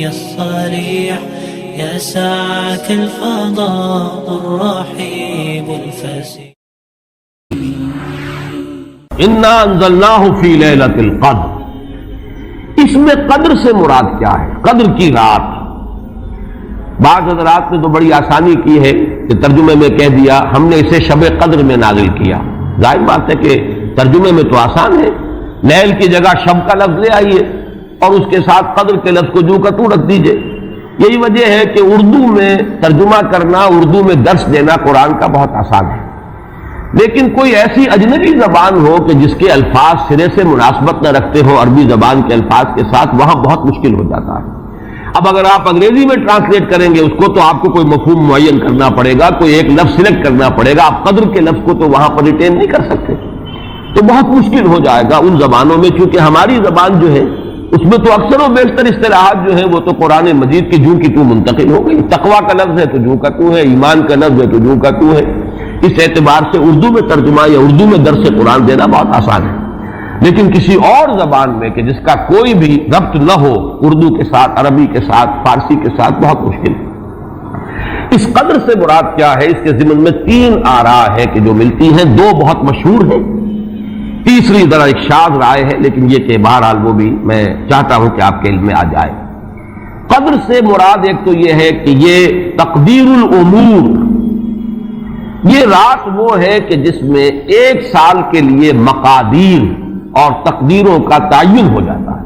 الصريح يسعك الفضاء الرحيب الفسيح. انا انزلناہ فی لیلۃ القدر. اس میں قدر سے مراد کیا ہے؟ قدر کی رات. بعض حضرات نے تو بڑی آسانی کی ہے کہ ترجمے میں کہہ دیا ہم نے اسے شب قدر میں نازل کیا. ظاہر بات ہے کہ ترجمے میں تو آسان ہے، لیل کی جگہ شب کا لفظ لے آئیے اور اس کے ساتھ قدر کے لفظ کو جو کا تو رکھ دیجئے. یہی وجہ ہے کہ اردو میں ترجمہ کرنا، اردو میں درس دینا قرآن کا بہت آسان ہے، لیکن کوئی ایسی اجنبی زبان ہو کہ جس کے الفاظ سرے سے مناسبت نہ رکھتے ہو عربی زبان کے الفاظ کے ساتھ، وہاں بہت مشکل ہو جاتا ہے. اب اگر آپ انگریزی میں ٹرانسلیٹ کریں گے اس کو تو آپ کو کوئی مفہوم معین کرنا پڑے گا، کوئی ایک لفظ سلیکٹ کرنا پڑے گا. آپ قدر کے لفظ کو تو وہاں پر ریٹین نہیں کر سکتے، تو بہت مشکل ہو جائے گا ان زبانوں میں. چونکہ ہماری زبان جو ہے اس میں تو اکثر و بیشتر اصطلاحات جو ہیں وہ تو قرآن مجید کی جو کی تو منتقل ہو گئی. تقویٰ کا لفظ ہے تو جو کا تو ہے، ایمان کا لفظ ہے تو جو کا تو ہے. اس اعتبار سے اردو میں ترجمہ یا اردو میں درس قرآن دینا بہت آسان ہے، لیکن کسی اور زبان میں کہ جس کا کوئی بھی ربط نہ ہو اردو کے ساتھ، عربی کے ساتھ، فارسی کے ساتھ، بہت مشکل ہے. اس قدر سے مراد کیا ہے؟ اس کے ضمن میں 3 آراء ہے کہ جو ملتی ہیں. 2 بہت مشہور ہیں، تیسری ذرا ایک شاذ رائے ہے، لیکن یہ کہ بہرحال وہ بھی میں چاہتا ہوں کہ آپ کے علم میں آ جائے. قدر سے مراد ایک تو یہ ہے کہ یہ تقدیر الامور، یہ رات وہ ہے کہ جس میں 1 سال کے لیے مقادیر اور تقدیروں کا تعین ہو جاتا ہے.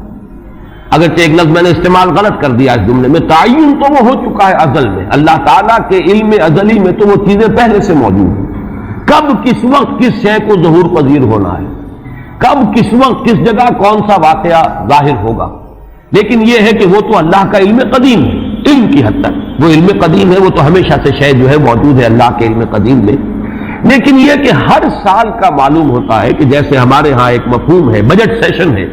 اگرچہ ایک لفظ میں نے استعمال غلط کر دیا اس جملے میں، تعین تو وہ ہو چکا ہے ازل میں. اللہ تعالیٰ کے علم ازلی میں تو وہ چیزیں پہلے سے موجود ہیں. کب کس وقت کس شے کو ظہور پذیر ہونا ہے، کب کس وقت کس جگہ کون سا واقعہ ظاہر ہوگا. لیکن یہ ہے کہ وہ تو اللہ کا علم قدیم ہے، علم کی حد تک وہ علم قدیم ہے، وہ تو ہمیشہ سے شے جو ہے موجود ہے اللہ کے علم قدیم میں. لیکن یہ کہ ہر سال کا معلوم ہوتا ہے کہ جیسے ہمارے ہاں ایک مفہوم ہے بجٹ سیشن ہے،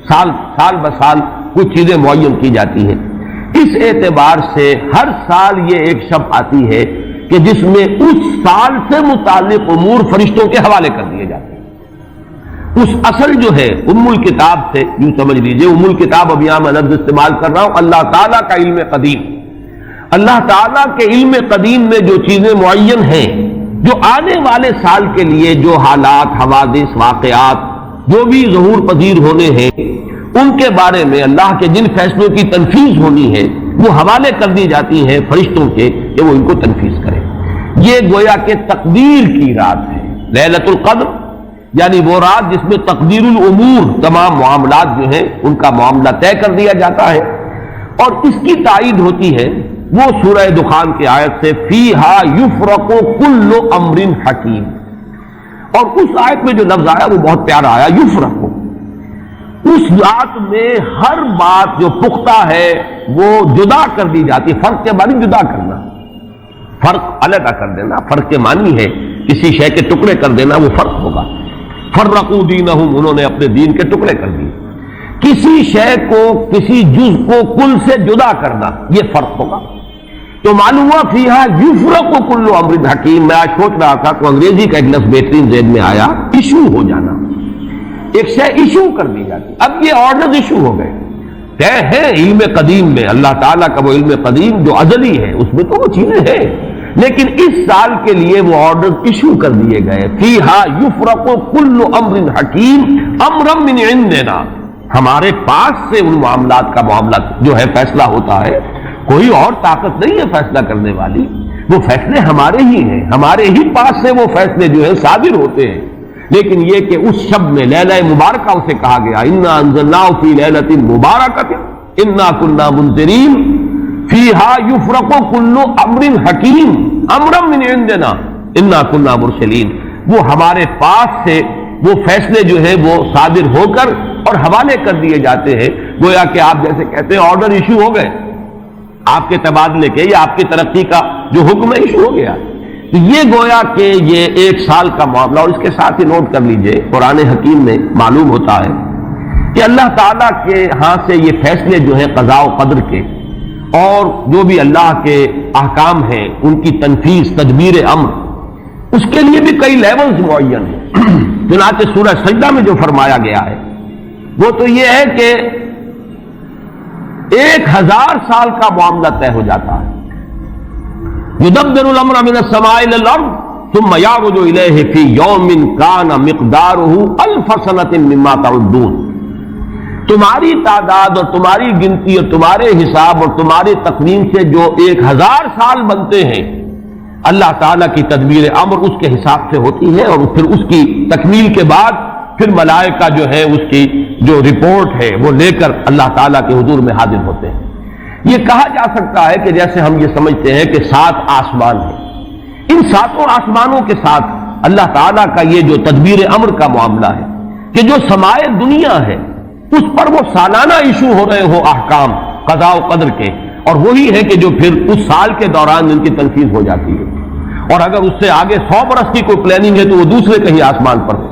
سال بسال کچھ چیزیں معین کی جاتی ہیں. اس اعتبار سے ہر سال یہ ایک شب آتی ہے کہ جس میں اس سال سے متعلق امور فرشتوں کے حوالے کر دیے جاتے ہیں. اس اصل جو ہے ام الکتاب سے یوں سمجھ لیجئے، ام الکتاب اب یہاں میں لفظ استعمال کر رہا ہوں، اللہ تعالیٰ کا علم قدیم. اللہ تعالیٰ کے علم قدیم میں جو چیزیں معین ہیں، جو آنے والے سال کے لیے جو حالات، حوادث، واقعات جو بھی ظہور پذیر ہونے ہیں، ان کے بارے میں اللہ کے جن فیصلوں کی تنفیذ ہونی ہے وہ حوالے کر دی جاتی ہیں فرشتوں کے کہ وہ ان کو تنفیذ کریں. یہ گویا کہ تقدیر کی رات ہے لیلۃ القدر، یعنی وہ رات جس میں تقدیر الامور، تمام معاملات جو ہیں ان کا معاملہ طے کر دیا جاتا ہے. اور اس کی تائید ہوتی ہے وہ سورہ دخان کی آیت سے فیہا یفرق کل امر حکیم. اور اس آیت میں جو لفظ آیا وہ بہت پیارا آیا، یفرق. اس رات میں ہر بات جو پختہ ہے وہ جدا کر دی جاتی. فرق کے معنی جدا کرنا، فرق علیحدہ کر دینا. فرق کے معنی ہے کسی شے کے ٹکڑے کر دینا، وہ فرق ہوگا. فرقوا دینہم، انہوں نے اپنے دین کے ٹکڑے کر دیے. کسی شے کو، کسی جز کو کل سے جدا کرنا، یہ فرق ہوگا. تو معلوم ہوا فیہا یفرق کل امر حکیم. میں آج سوچ رہا تھا تو انگریزی کا ایک لفظ بہترین ذہن میں آیا، ایشو ہو جانا. ایک شے ایشو کر دی جاتی. اب یہ آرڈرز ایشو ہو گئے، طے ہے علم قدیم میں. اللہ تعالیٰ کا وہ علم قدیم جو ازلی ہے اس میں تو وہ چیزیں ہیں، لیکن اس سال کے لیے وہ آرڈر ایشو کر دیے گئے. فیہا یفرق کل امر حکیم امرا من عندنا، ہمارے پاس سے ان معاملات کا معاملہ جو ہے فیصلہ ہوتا ہے. کوئی اور طاقت نہیں ہے فیصلہ کرنے والی، وہ فیصلے ہمارے ہی ہیں، ہمارے ہی پاس سے وہ فیصلے جو ہیں صادر ہوتے ہیں. لیکن یہ کہ اس شب میں لیلہ مبارکہ اسے کہا گیا، انا انزلناہ فی لیلۃ مبارکۃ انا کنا منذرین فیہا یفرق کل امر حکیم امرا من عندنا انا کنا مرسلین. وہ ہمارے پاس سے وہ فیصلے جو ہے وہ صادر ہو کر اور حوالے کر دیے جاتے ہیں. گویا کہ آپ جیسے کہتے ہیں آرڈر ایشو ہو گئے، آپ کے تبادلے کے یا آپ کی ترقی کا جو حکم ہے ایشو ہو گیا. تو یہ گویا کہ یہ 1 سال کا معاملہ. اور اس کے ساتھ ہی نوٹ کر لیجئے قرآن حکیم میں معلوم ہوتا ہے کہ اللہ تعالیٰ کے ہاں سے یہ فیصلے جو ہیں قضاء و قدر کے اور جو بھی اللہ کے احکام ہیں ان کی تنفیذ، تدبیر امر، اس کے لیے بھی کئی لیولز معین ہیں. چنانچہ سورہ سجدہ میں جو فرمایا گیا ہے وہ تو یہ ہے کہ 1000 سال کا معاملہ طے ہو جاتا ہے. یدبر الامر من السماء الى الارض ثم يعرج الیہ فی یوم کان مقدارہ 1000 سنۃ مما تعدون. تمہاری تعداد اور تمہاری گنتی اور تمہارے حساب اور تمہارے تقویم سے جو 1000 سال بنتے ہیں، اللہ تعالیٰ کی تدبیر امر اس کے حساب سے ہوتی ہے، اور پھر اس کی تکمیل کے بعد پھر ملائکہ جو ہے اس کی جو رپورٹ ہے وہ لے کر اللہ تعالیٰ کے حضور میں حاضر ہوتے ہیں. یہ کہا جا سکتا ہے کہ جیسے ہم یہ سمجھتے ہیں کہ 7 آسمان ہیں، ان 7 آسمانوں کے ساتھ اللہ تعالیٰ کا یہ جو تدبیر امر کا معاملہ ہے کہ جو سمائے دنیا ہے اس پر وہ سالانہ ایشو ہو رہے ہو احکام قضاء و قدر کے، اور وہی ہے کہ جو پھر اس سال کے دوران ان کی تنفیذ ہو جاتی ہے. اور اگر اس سے آگے 100 برس کی کوئی پلاننگ ہے تو وہ دوسرے کہیں آسمان پر ہو،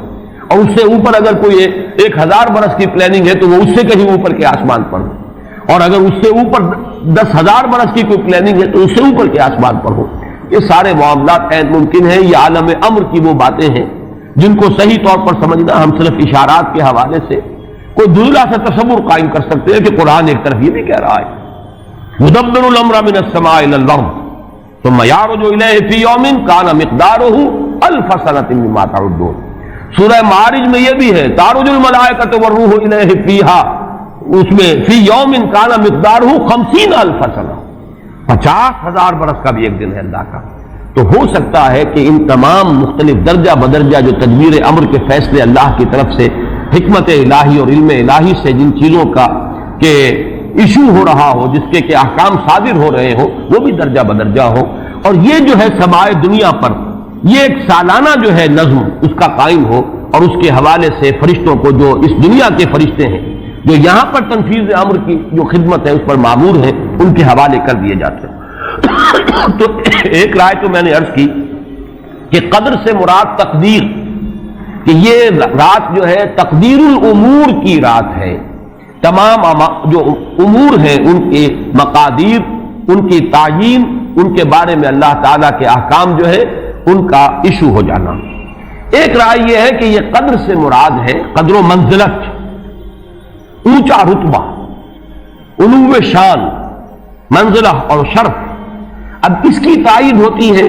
اور اس سے اوپر اگر کوئی 1000 برس کی پلاننگ ہے تو وہ اس سے کہیں اوپر کے آسمان پر ہو، اور اگر اس سے اوپر 10,000 برس کی کوئی پلاننگ ہے تو اس سے اوپر کے آسمان پر ہو. یہ سارے معاملات ممکن ہیں. یہ عالم امر کی وہ باتیں ہیں جن کو صحیح طور پر سمجھنا ہم صرف اشارات کے حوالے سے کوئی دھندلا سا تصور قائم کر سکتے ہیں کہ قرآن ایک طرف یہ بھی کہہ رہا ہے یدبر الامر من السماء الى الارض ثم يعرج الیہ فی یوم کان مقدارہ 1000 سنۃ مما تعدون. سورہ معارج میں یہ بھی ہے تعرج الملائکۃ والروح الیہ فیہا، اس میں فی یوم کان مقدارہ 50,000 سنہ، 50,000 برس کا بھی ایک دن ہے اللہ کا. تو ہو سکتا ہے کہ ان تمام مختلف درجہ بدرجہ جو تدبیر امر کے فیصلے اللہ کی طرف سے حکمت الہی اور علم الہی سے جن چیزوں کا کہ ایشو ہو رہا ہو، جس کے کہ احکام صادر ہو رہے ہو، وہ بھی درجہ بدرجہ ہو. اور یہ جو ہے سمائے دنیا پر یہ ایک سالانہ جو ہے نظم اس کا قائم ہو، اور اس کے حوالے سے فرشتوں کو جو اس دنیا کے فرشتے ہیں جو یہاں پر تنفیذ امر کی جو خدمت ہے اس پر معمور ہیں ان کے حوالے کر دیے جاتے ہیں. تو ایک رائے تو میں نے عرض کی کہ قدر سے مراد تقدیر، کہ یہ رات جو ہے تقدیر الامور کی رات ہے. تمام جو امور ہیں ان کے مقادیر، ان کی تعیین، ان کے بارے میں اللہ تعالیٰ کے احکام جو ہے ان کا ایشو ہو جانا. ایک رائے یہ ہے کہ یہ قدر سے مراد ہے قدر و منزلت، اونچا رتبہ، علو شان، منزلہ اور شرف. اب اس کی تائید ہوتی ہے،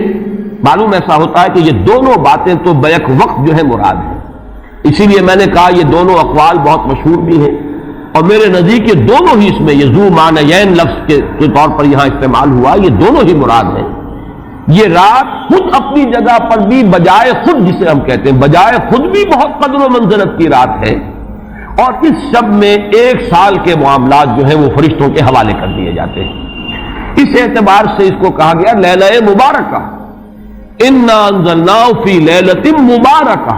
معلوم ایسا ہوتا ہے کہ یہ دونوں باتیں تو بیک وقت جو ہے مراد ہے. اسی لیے میں نے کہا یہ دونوں اقوال بہت مشہور بھی ہیں، اور میرے نزدیک یہ دونوں ہی اس میں یہ ذو معنیین لفظ کے طور پر یہاں استعمال ہوا، یہ دونوں ہی مراد ہیں. یہ رات خود اپنی جگہ پر بھی بجائے خود، جسے ہم کہتے ہیں بجائے خود بھی بہت قدر و منزلت کی رات ہے، اور اس شب میں 1 سال کے معاملات جو ہیں وہ فرشتوں کے حوالے کر دیے جاتے ہیں. اس اعتبار سے اس کو کہا گیا لیلہ مبارکہ، انا انزلناہ فی لیلۃ مبارکہ.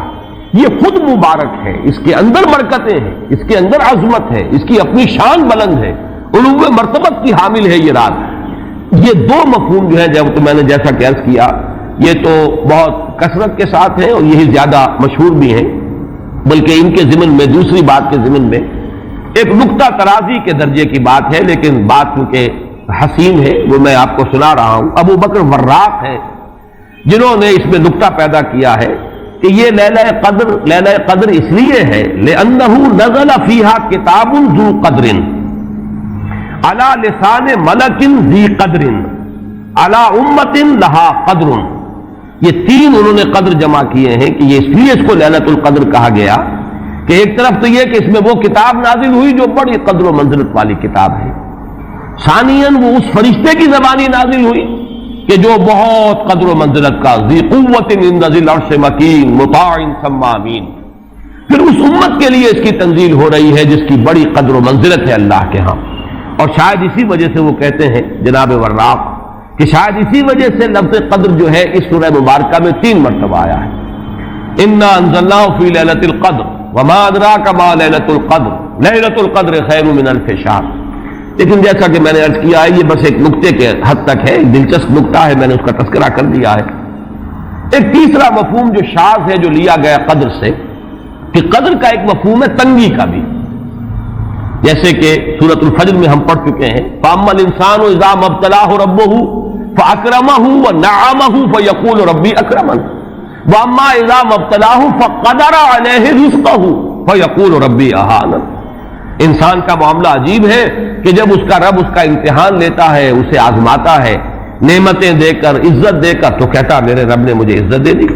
یہ خود مبارک ہے، اس کے اندر برکتیں ہیں، اس کے اندر عظمت ہے، اس کی اپنی شان بلند ہے، علو مرتبت کی حامل ہے یہ رات. یہ دو مفہوم جو ہے جب تو میں نے جیسا کہ عرض کیا یہ تو بہت کثرت کے ساتھ ہیں اور یہی زیادہ مشہور بھی ہیں، بلکہ ان کے ضمن میں دوسری بات کے ضمن میں ایک نقطہ ترازی کے درجے کی بات ہے، لیکن بات کیونکہ حسین ہے وہ میں آپ کو سنا رہا ہوں. ابو بکر وراق ہے جنہوں نے اس میں نقطہ پیدا کیا ہے کہ یہ لیلہ قدر اس لیے ہے لأنه نزل فيها کتاب ذو قدر على لسان ملک ذی قدر على امت لها قدر. یہ 3 انہوں نے قدر جمع کیے ہیں کہ یہ اس لیے اس کو لیلۃ القدر کہا گیا کہ ایک طرف تو یہ کہ اس میں وہ کتاب نازل ہوئی جو بڑی قدر و منزلت والی کتاب ہے، ثانیاً وہ اس فرشتے کی زبانی نازل ہوئی کہ جو بہت قدر و منزلت کا ذی قوت عند ذی العرش مکین مطاع ثم امین. پھر اس امت کے لیے اس کی تنزیل ہو رہی ہے جس کی بڑی قدر و منزلت ہے اللہ کے ہاں. اور شاید اسی وجہ سے وہ کہتے ہیں جناب وراق کہ شاید اسی وجہ سے لفظ قدر جو ہے اس سورہ مبارکہ میں 3 مرتبہ آیا ہے. انا انزلناہ فی لیلۃ القدر وما ادراک ما لیلۃ القدر لیلۃ القدر خیر من الف شہر. لیکن جیسا کہ میں نے عرض کیا ہے یہ بس ایک نقطے کے حد تک ہے، ایک دلچسپ نقطہ ہے، میں نے اس کا تذکرہ کر دیا ہے. ایک تیسرا مفہوم جو شاذ ہے جو لیا گیا قدر سے کہ قدر کا ایک مفہوم ہے تنگی کا بھی، جیسے کہ سورۃ الفجر میں ہم پڑھ چکے ہیں فَأَمَّا الْإِنسَانُ إِذَا مَا ابْتَلَاهُ رَبُّهُ فَأَكْرَمَهُ وَنَعَّمَهُ فَيَقُولُ رَبِّي أَكْرَمَنِ وَأَمَّا إِذَا مَا ابْتَلَاهُ فَقَدَرَ عَلَيْهِ رِزْقَهُ فَيَقُولُ رَبِّي أَهَانَنِ. انسان کا معاملہ عجیب ہے کہ جب اس کا رب اس کا امتحان لیتا ہے، اسے آزماتا ہے نعمتیں دے کر، عزت دے کر، تو کہتا میرے رب نے مجھے عزت دے دی،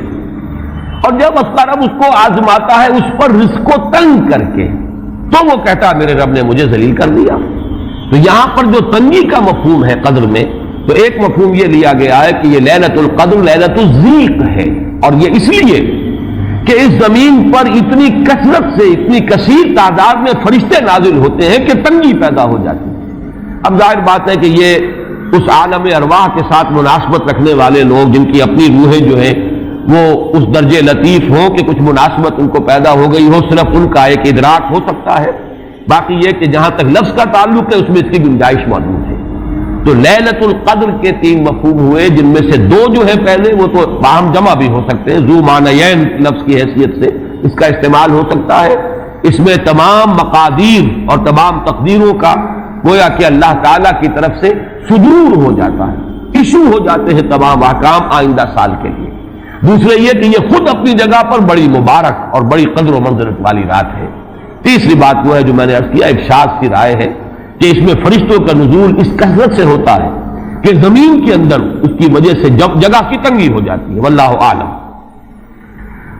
اور جب اس کا رب اس کو آزماتا ہے اس پر رزق کو تنگ کر کے، تو وہ کہتا میرے رب نے مجھے ذلیل کر دیا۔ تو یہاں پر جو تنگی کا مفہوم ہے قدر میں، تو ایک مفہوم یہ لیا گیا ہے کہ یہ لیلۃ القدر لیلۃ الضیق ہے، اور یہ اس لیے کہ اس زمین پر اتنی کثرت سے، اتنی کثیر تعداد میں فرشتے نازل ہوتے ہیں کہ تنگی پیدا ہو جاتی ہے۔ اب ظاہر بات ہے کہ یہ اس عالم ارواح کے ساتھ مناسبت رکھنے والے لوگ جن کی اپنی روحیں جو ہیں وہ اس درجے لطیف ہوں کہ کچھ مناسبت ان کو پیدا ہو گئی ہو، صرف ان کا ایک ادراک ہو سکتا ہے، باقی یہ کہ جہاں تک لفظ کا تعلق ہے اس میں اس کی گنجائش موجود ہے۔ تو لیلۃ القدر کے 3 مفہوم ہوئے، جن میں سے 2 جو ہے پہلے وہ تو باہم جمع بھی ہو سکتے ہیں، ذو معنیین لفظ کی حیثیت سے اس کا استعمال ہو سکتا ہے۔ اس میں تمام مقادیر اور تمام تقدیروں کا گویا کہ اللہ تعالیٰ کی طرف سے صدور ہو جاتا ہے، ایشو ہو جاتے ہیں تمام احکام آئندہ سال کے لیے۔ دوسرے یہ کہ یہ خود اپنی جگہ پر بڑی مبارک اور بڑی قدر و منزلت والی رات ہے۔ تیسری بات وہ ہے جو میں نے عرض کیا، ایک شاذ سی رائے ہے کہ اس میں فرشتوں کا نزول اس کثرت سے ہوتا ہے کہ زمین کے اندر اس کی وجہ سے جگہ کی تنگی ہو جاتی ہے، واللہ اعلم۔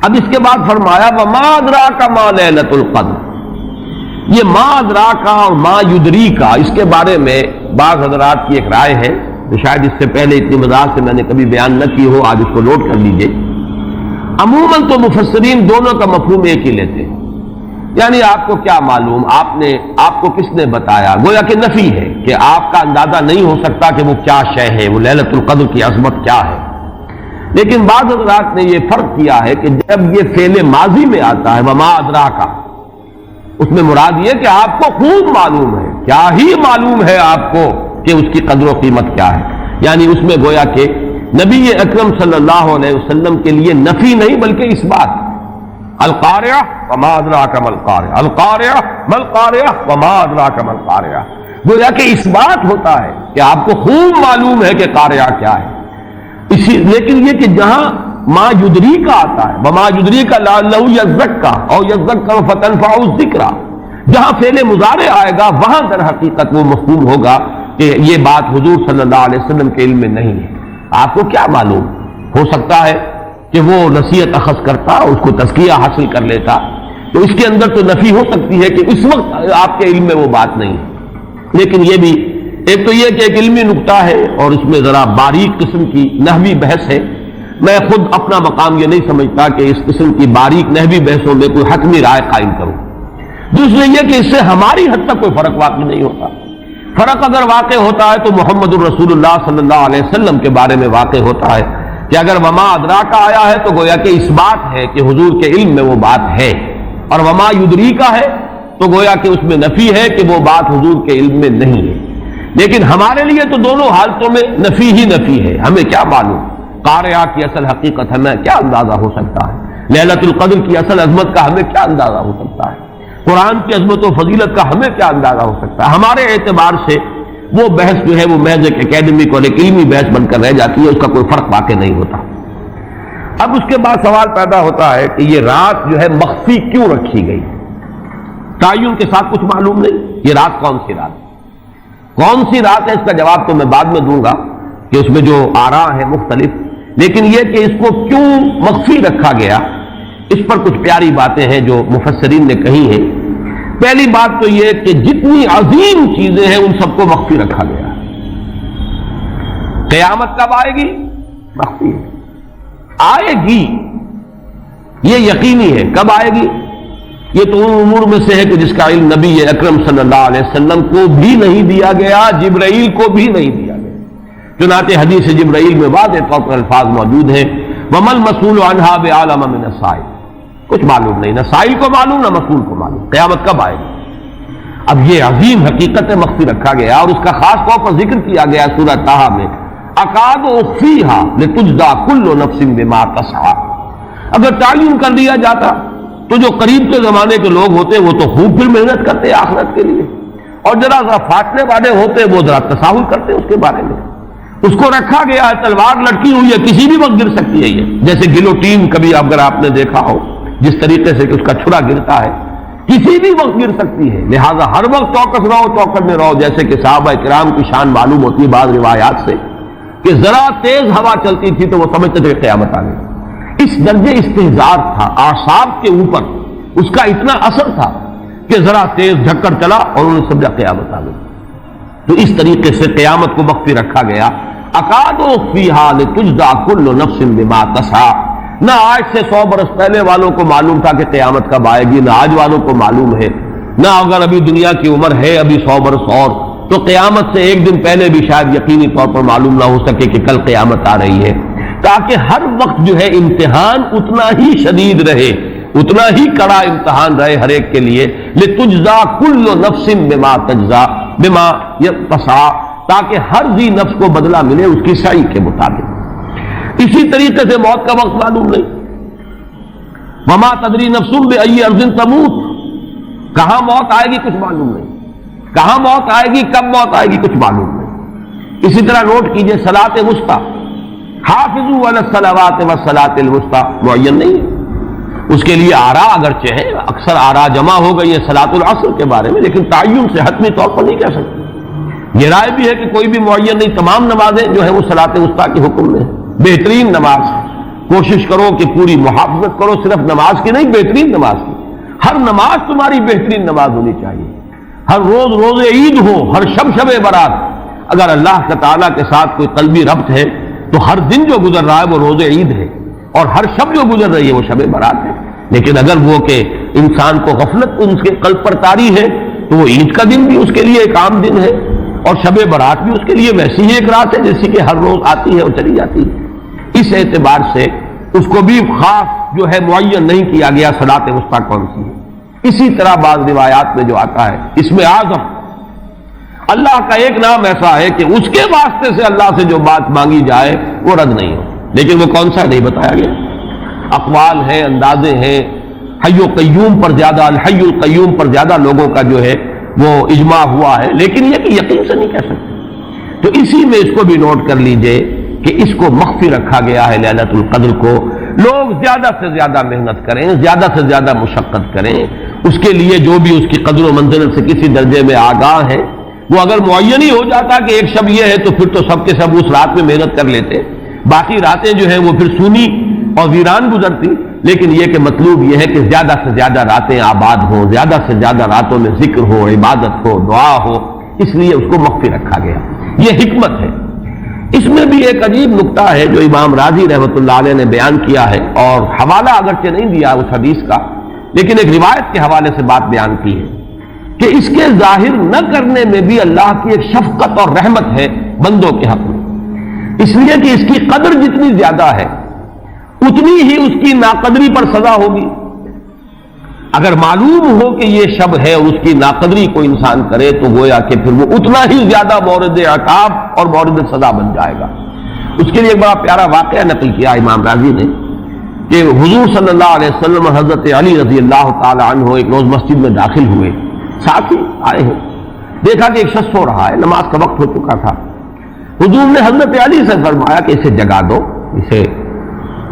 اب اس کے بعد فرمایا وما ادراک ما لیلۃ القدر، یہ ما ادراک اور ما یدریک، اس کے بارے میں بعض حضرات کی ایک رائے ہے تو شاید اس سے پہلے اتنی وضاحت سے میں نے کبھی بیان نہ کی ہو، آج اس کو نوٹ کر لیجئے۔ عموماً تو مفسرین دونوں کا مفہوم ایک ہی لیتے ہیں، یعنی آپ کو کیا معلوم، آپ کو کس نے بتایا، گویا کہ نفی ہے کہ آپ کا اندازہ نہیں ہو سکتا کہ وہ کیا شے ہے، وہ لیلۃ القدر کی عظمت کیا ہے۔ لیکن بعض حضرات نے یہ فرق کیا ہے کہ جب یہ فعل ماضی میں آتا ہے وما ادراک، اس میں مراد یہ کہ آپ کو خوب معلوم ہے، کیا ہی معلوم ہے آپ کو کہ اس کی قدر و قیمت کیا ہے، یعنی اس میں گویا کہ نبی اکرم صلی اللہ علیہ وسلم کے لیے نفی نہیں بلکہ اس بات، القاریہ وما ادراک ما القاریہ، القاریہ ما القاریہ وما ادراک ما القاریہ، گویا کہ اس بات ہوتا ہے کہ آپ کو خوب معلوم ہے کہ قاریہ کیا ہے۔ لیکن یہ کہ جہاں ما یدریک آتا ہے وما یدریک لعلہ یزکا او یذکر فتنفعہ الذکریٰ، جہاں فعل مضارع آئے گا وہاں در حقیقت وہ مفہوم ہوگا کہ یہ بات حضور صلی اللہ علیہ وسلم کے علم میں نہیں ہے۔ آپ کو کیا معلوم، ہو سکتا ہے کہ وہ نصیحت اخذ کرتا، اس کو تزکیہ حاصل کر لیتا، تو اس کے اندر تو نفی ہو سکتی ہے کہ اس وقت آپ کے علم میں وہ بات نہیں ہے۔ لیکن یہ بھی ایک تو یہ کہ ایک علمی نکتہ ہے اور اس میں ذرا باریک قسم کی نحوی بحث ہے، میں خود اپنا مقام یہ نہیں سمجھتا کہ اس قسم کی باریک نحوی بحثوں میں کوئی حتمی رائے قائم کروں۔ دوسرے یہ کہ اس سے ہماری حد تک کوئی فرق واقع نہیں ہوتا، فرق اگر واقع ہوتا ہے تو محمد الرسول اللہ صلی اللہ علیہ وسلم کے بارے میں واقع ہوتا ہے کہ اگر وما ادراک آیا ہے تو گویا کہ اس بات ہے کہ حضور کے علم میں وہ بات ہے، اور وما یدریک ہے تو گویا کہ اس میں نفی ہے کہ وہ بات حضور کے علم میں نہیں ہے۔ لیکن ہمارے لیے تو دونوں حالتوں میں نفی ہی نفی ہے، ہمیں کیا معلوم قاریہ کی اصل حقیقت ہمیں کیا اندازہ ہو سکتا ہے، لیلۃ القدر کی اصل عظمت کا ہمیں کیا اندازہ ہو سکتا ہے، قرآن کی عظمت و فضیلت کا ہمیں کیا اندازہ ہو سکتا ہے۔ ہمارے اعتبار سے وہ بحث جو ہے وہ محض ایک اکیڈمک اور ایک علمی بحث بن کر رہ جاتی ہے، اس کا کوئی فرق واقع نہیں ہوتا۔ اب اس کے بعد سوال پیدا ہوتا ہے کہ یہ رات جو ہے مخفی کیوں رکھی گئی، تعین کے ساتھ کچھ معلوم نہیں، یہ رات کون سی رات، کون سی رات ہے، اس کا جواب تو میں بعد میں دوں گا کہ اس میں جو آراء ہیں مختلف، لیکن یہ کہ اس کو کیوں مخفی رکھا گیا، اس پر کچھ پیاری باتیں ہیں جو مفسرین نے کہی ہیں۔ پہلی بات تو یہ کہ جتنی عظیم چیزیں ہیں ان سب کو مخفی رکھا گیا۔ قیامت کب آئے گی، مخفی آئے گی، یہ یقینی ہے، کب آئے گی، یہ تو ان امور میں سے ہے کہ جس کا علم نبی اکرم صلی اللہ علیہ وسلم کو بھی نہیں دیا گیا، جبرائیل کو بھی نہیں دیا گیا۔ چنانچہ حدیث جبرائیل میں واضح طور پر الفاظ موجود ہیں وَمَا الْمَسْئُولُ عَنْهَا بِأَعْلَمَ مِنَ السَّائِلِ، کچھ معلوم نہیں، نہ سائل کو معلوم نہ مسئول کو معلوم قیامت کب آئے گی۔ اب یہ عظیم حقیقت مخفی رکھا گیا اور اس کا خاص طور پر ذکر کیا گیا سورہ طٰہٰ میں، اکاد اخفیھا لتجزی کل نفس بما تسعی۔ اگر تعین کر دیا جاتا تو جو قریب کے زمانے کے لوگ ہوتے وہ تو خوب پھر محنت کرتے آخرت کے لیے، اور ذرا فاٹنے والے ہوتے وہ ذرا تساہل کرتے اس کے بارے میں۔ اس کو رکھا گیا ہے، تلوار لٹکی ہوئی ہے، کسی بھی وقت گر سکتی ہے، یہ جیسے گلوٹین کبھی اگر آپ نے دیکھا ہو جس طریقے سے کہ اس کا چھرا گرتا ہے، کسی بھی وقت گر سکتی ہے، لہذا ہر وقت چوکس رہو، چوکس میں رہو، جیسے کہ صحابہ کرام کی شان معلوم ہوتی ہے بعض روایات سے کہ ذرا تیز ہوا چلتی تھی تو وہ سمجھتے تھے کہ قیامت آ گئی۔ اس درجے استحضار تھا اعصاب کے اوپر، اس کا اتنا اثر تھا کہ ذرا تیز جھکڑ چلا اور انہوں نے سمجھا قیامت آ گئی۔ تو اس طریقے سے قیامت کو مخفی رکھا گیا۔ اکاد اخفیھا لتجزی کل نفس بما تسعی، نہ آج سے 100 برس پہلے والوں کو معلوم تھا کہ قیامت کب آئے گی، نہ آج والوں کو معلوم ہے، نہ اگر ابھی دنیا کی عمر ہے ابھی 100 برس اور تو قیامت سے ایک دن پہلے بھی شاید یقینی طور پر معلوم نہ ہو سکے کہ کل قیامت آ رہی ہے، تاکہ ہر وقت جو ہے امتحان اتنا ہی شدید رہے، اتنا ہی کڑا امتحان رہے ہر ایک کے لیے۔ لتجزی کل نفس بما تجزی بما تسعی، تاکہ ہر ذی نفس کو بدلہ ملے اس کی سعی کے مطابق۔ اسی طریقے سے موت کا وقت معلوم نہیں، وما تدری نفس بأی ارض تموت، کہاں موت آئے گی کچھ معلوم نہیں، کہاں موت آئے گی، کب موت آئے گی کچھ معلوم نہیں۔ اسی طرح نوٹ کیجئے صلاۃ وسطیٰ، حافظوا علی الصلوات والصلاۃ الوسطیٰ معین نہیں ہے، اس کے لیے آراء اگرچہ ہے، اکثر آراء جمع ہو گئی ہے صلاۃ العصر کے بارے میں، لیکن تعین سے حتمی طور پر نہیں کہہ سکتے۔ یہ رائے بھی ہے کہ کوئی بھی معین نہیں، تمام نمازیں جو ہے وہ صلاۃ وسطیٰ کے حکم میں ہے۔ بہترین نماز، کوشش کرو کہ پوری محافظت کرو، صرف نماز کی نہیں بہترین نماز کی، ہر نماز تمہاری بہترین نماز ہونی چاہیے، ہر روز روز عید ہو، ہر شب برات۔ اگر اللہ تعالیٰ کے ساتھ کوئی قلبی ربط ہے تو ہر دن جو گزر رہا ہے وہ روز عید ہے، اور ہر شب جو گزر رہی ہے وہ شب برات ہے۔ لیکن اگر وہ کہ انسان کو غفلت اس کے قلب پر طاری ہے تو وہ عید کا دن بھی اس کے لیے ایک عام دن ہے، اور شب برات بھی اس کے لیے ویسی ہی ایک رات ہے جیسی کہ ہر روز آتی ہے اور چلی جاتی ہے۔ اس اعتبار سے اس کو بھی خاص جو ہے معین نہیں کیا گیا صلاۃ وسطیٰ کون سی ہے۔ اسی طرح بعض روایات میں جو آتا ہے اس میں اعظم، اللہ کا ایک نام ایسا ہے کہ اس کے واسطے سے اللہ سے جو بات مانگی جائے وہ رد نہیں ہو، لیکن وہ کون سا نہیں بتایا گیا۔ اقوال ہیں، اندازے ہیں، حی و قیوم پر زیادہ، الحی القیوم پر زیادہ لوگوں کا جو ہے وہ اجماع ہوا ہے، لیکن یہ کہ یقین سے نہیں کہہ سکتے۔ تو اسی میں اس کو بھی نوٹ کر لیجئے کہ اس کو مخفی رکھا گیا ہے لیلۃ القدر کو۔ لوگ زیادہ سے زیادہ محنت کریں، زیادہ سے زیادہ مشقت کریں، اس کے لیے جو بھی اس کی قدر و منزلت سے کسی درجے میں آگاہ ہے، وہ اگر معین ہی ہو جاتا کہ ایک شب یہ ہے تو پھر تو سب کے سب اس رات میں محنت کر لیتے، باقی راتیں جو ہیں وہ پھر سونی اور ویران گزرتی۔ لیکن یہ کہ مطلوب یہ ہے کہ زیادہ سے زیادہ راتیں آباد ہوں، زیادہ سے زیادہ راتوں میں ذکر ہو، عبادت ہو، دعا ہو، اس لیے اس کو مخفی رکھا گیا۔ یہ حکمت ہے۔ اس میں بھی ایک عجیب نکتہ ہے جو امام راضی رحمۃ اللہ علیہ نے بیان کیا ہے، اور حوالہ اگرچہ نہیں دیا اس حدیث کا، لیکن ایک روایت کے حوالے سے بات بیان کی ہے کہ اس کے ظاہر نہ کرنے میں بھی اللہ کی ایک شفقت اور رحمت ہے بندوں کے حق میں، اس لیے کہ اس کی قدر جتنی زیادہ ہے اتنی ہی اس کی ناقدری پر سزا ہوگی۔ اگر معلوم ہو کہ یہ شب ہے اور اس کی ناقدری کو انسان کرے تو گویا کہ پھر وہ اتنا ہی زیادہ مورد عقاب اور مورد سزا بن جائے گا۔ اس کے لیے ایک بڑا پیارا واقعہ نقل کیا امام راضی نے کہ حضور صلی اللہ علیہ وسلم حضرت علی رضی اللہ تعالی عنہ ایک روز مسجد میں داخل ہوئے، ساتھ ہی آئے ہیں، دیکھا کہ ایک شخص سو رہا ہے، نماز کا وقت ہو چکا تھا۔ حضور نے حضرت علی سے فرمایا کہ اسے جگا دو، اسے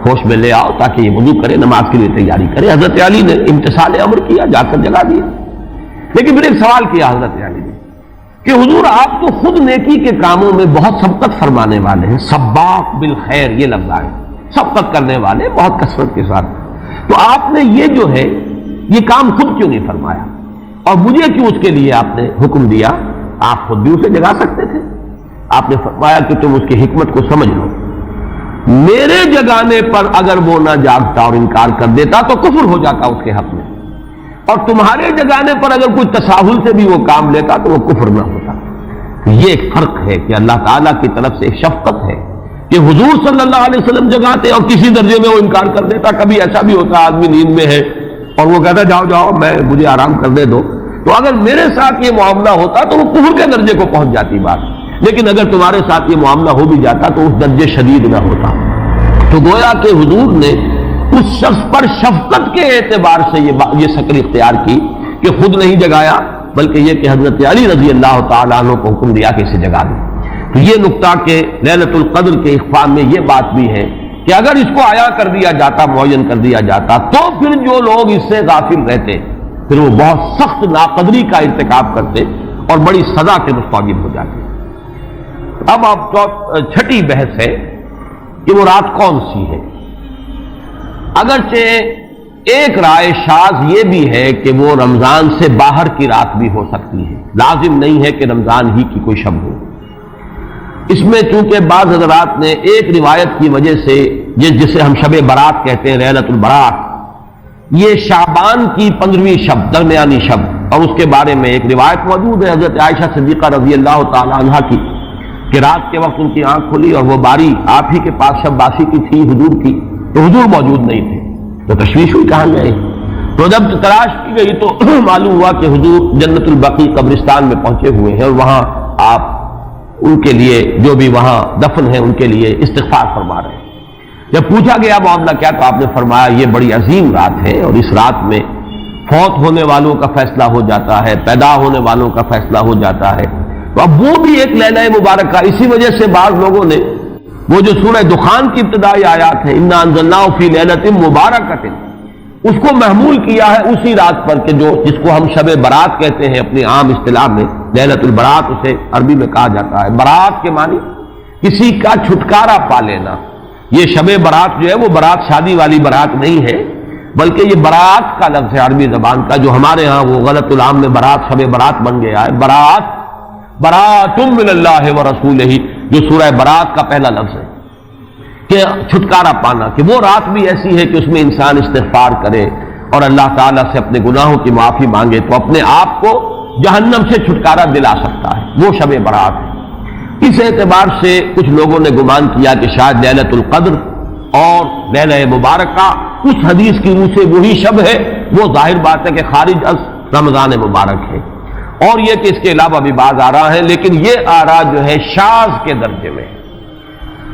ہوش میں لے آؤ تاکہ یہ وضو کرے، نماز کے لیے تیاری کرے۔ حضرت علی نے امتثال امر کیا، جا کر جگا دیا۔ لیکن پھر ایک سوال کیا حضرت علی نے کہ حضور آپ تو خود نیکی کے کاموں میں بہت سبقت فرمانے والے ہیں، سباق بالخیر یہ لفظ آئے، سبقت کرنے والے بہت کثرت کے ساتھ، تو آپ نے یہ جو ہے یہ کام خود کیوں نہیں فرمایا اور مجھے کیوں اس کے لیے آپ نے حکم دیا؟ آپ خود بھی اسے جگا سکتے تھے۔ آپ نے فرمایا کہ تم اس کی حکمت کو سمجھ لو، میرے جگانے پر اگر وہ نہ جاگتا اور انکار کر دیتا تو کفر ہو جاتا اس کے حق میں، اور تمہارے جگانے پر اگر کوئی تساہل سے بھی وہ کام لیتا تو وہ کفر نہ ہوتا۔ یہ ایک فرق ہے کہ اللہ تعالیٰ کی طرف سے ایک شفقت ہے کہ حضور صلی اللہ علیہ وسلم جگاتے اور کسی درجے میں وہ انکار کر دیتا۔ کبھی ایسا بھی ہوتا آدمی نیند میں ہے اور وہ کہتا جاؤ جاؤ مجھے آرام کرنے دو، تو اگر میرے ساتھ یہ معاملہ ہوتا تو وہ کفر کے درجے کو پہنچ جاتی بات، لیکن اگر تمہارے ساتھ یہ معاملہ ہو بھی جاتا تو اس درجے شدید نہ ہوتا۔ تو گویا کہ حضور نے اس شخص پر شفقت کے اعتبار سے یہ شکل اختیار کی کہ خود نہیں جگایا، بلکہ یہ کہ حضرت علی رضی اللہ تعالیٰ عنہ کو حکم دیا کہ اسے جگا دو۔ تو یہ نقطہ کہ لیلۃ القدر کے اخفاء میں یہ بات بھی ہے کہ اگر اس کو عیاں کر دیا جاتا، معین کر دیا جاتا، تو پھر جو لوگ اس سے غافل رہتے، پھر وہ بہت سخت ناقدری کا ارتکاب کرتے اور بڑی سزا کے مستوجب ہو جاتے۔ اب آپ چھٹی بحث ہے کہ وہ رات کون سی ہے۔ اگرچہ ایک رائے شاذ یہ بھی ہے کہ وہ رمضان سے باہر کی رات بھی ہو سکتی ہے، لازم نہیں ہے کہ رمضان ہی کی کوئی شب ہو۔ اس میں چونکہ بعض حضرات نے ایک روایت کی وجہ سے جسے ہم شب برات کہتے ہیں، لیلۃ البرات، یہ شعبان کی 15ویں شب، درمیانی شب، اور اس کے بارے میں ایک روایت موجود ہے حضرت عائشہ صدیقہ رضی اللہ تعالی عنہا کی کہ رات کے وقت ان کی آنکھ کھلی اور وہ باری آپ ہی کے پاس شب باسی کی تھی حضور کی، تو حضور موجود نہیں تھے، تو تشویش ہوئی کہاں گئے۔ تو جب تلاش کی گئی تو معلوم ہوا کہ حضور جنت البقیع قبرستان میں پہنچے ہوئے ہیں اور وہاں آپ ان کے لیے جو بھی وہاں دفن ہیں ان کے لیے استغفار فرما رہے ہیں۔ جب پوچھا گیا معاملہ کیا، تو آپ نے فرمایا یہ بڑی عظیم رات ہے اور اس رات میں فوت ہونے والوں کا فیصلہ ہو جاتا ہے، پیدا ہونے والوں کا فیصلہ ہو جاتا ہے۔ تو اب وہ بھی ایک لیلہ مبارکہ، اسی وجہ سے بعض لوگوں نے وہ جو سورہ دخان کی ابتدائی آیات ہے انا انزلناہ فی لیلۃ مبارکۃ، اس کو محمول کیا ہے اسی رات پر کہ جس کو ہم شب برات کہتے ہیں اپنی عام اصطلاح میں، لیلۃ البرات اسے عربی میں کہا جاتا ہے۔ برات کے معنی کسی کا چھٹکارا پا لینا۔ یہ شب برات جو ہے وہ برات شادی والی برات نہیں ہے، بلکہ یہ برات کا لفظ ہے عربی زبان کا، جو ہمارے ہاں وہ غلط العام میں برات شب برات بن گیا ہے۔ برات، برات من اللہ ورسولہ، جو سورہ برات کا پہلا لفظ ہے کہ چھٹکارا پانا، کہ وہ رات بھی ایسی ہے کہ اس میں انسان استغفار کرے اور اللہ تعالیٰ سے اپنے گناہوں کی معافی مانگے تو اپنے آپ کو جہنم سے چھٹکارا دلا سکتا ہے، وہ شب برات ہے۔ اس اعتبار سے کچھ لوگوں نے گمان کیا کہ شاید لیلۃ القدر اور لیلہ مبارکہ اس حدیث کی روح سے وہی شب ہے، وہ ظاہر بات ہے کہ خارج از رمضان مبارک ہے، اور یہ کہ اس کے علاوہ بھی بعض آراء ہیں، لیکن یہ آراء جو ہے شاذ کے درجے میں۔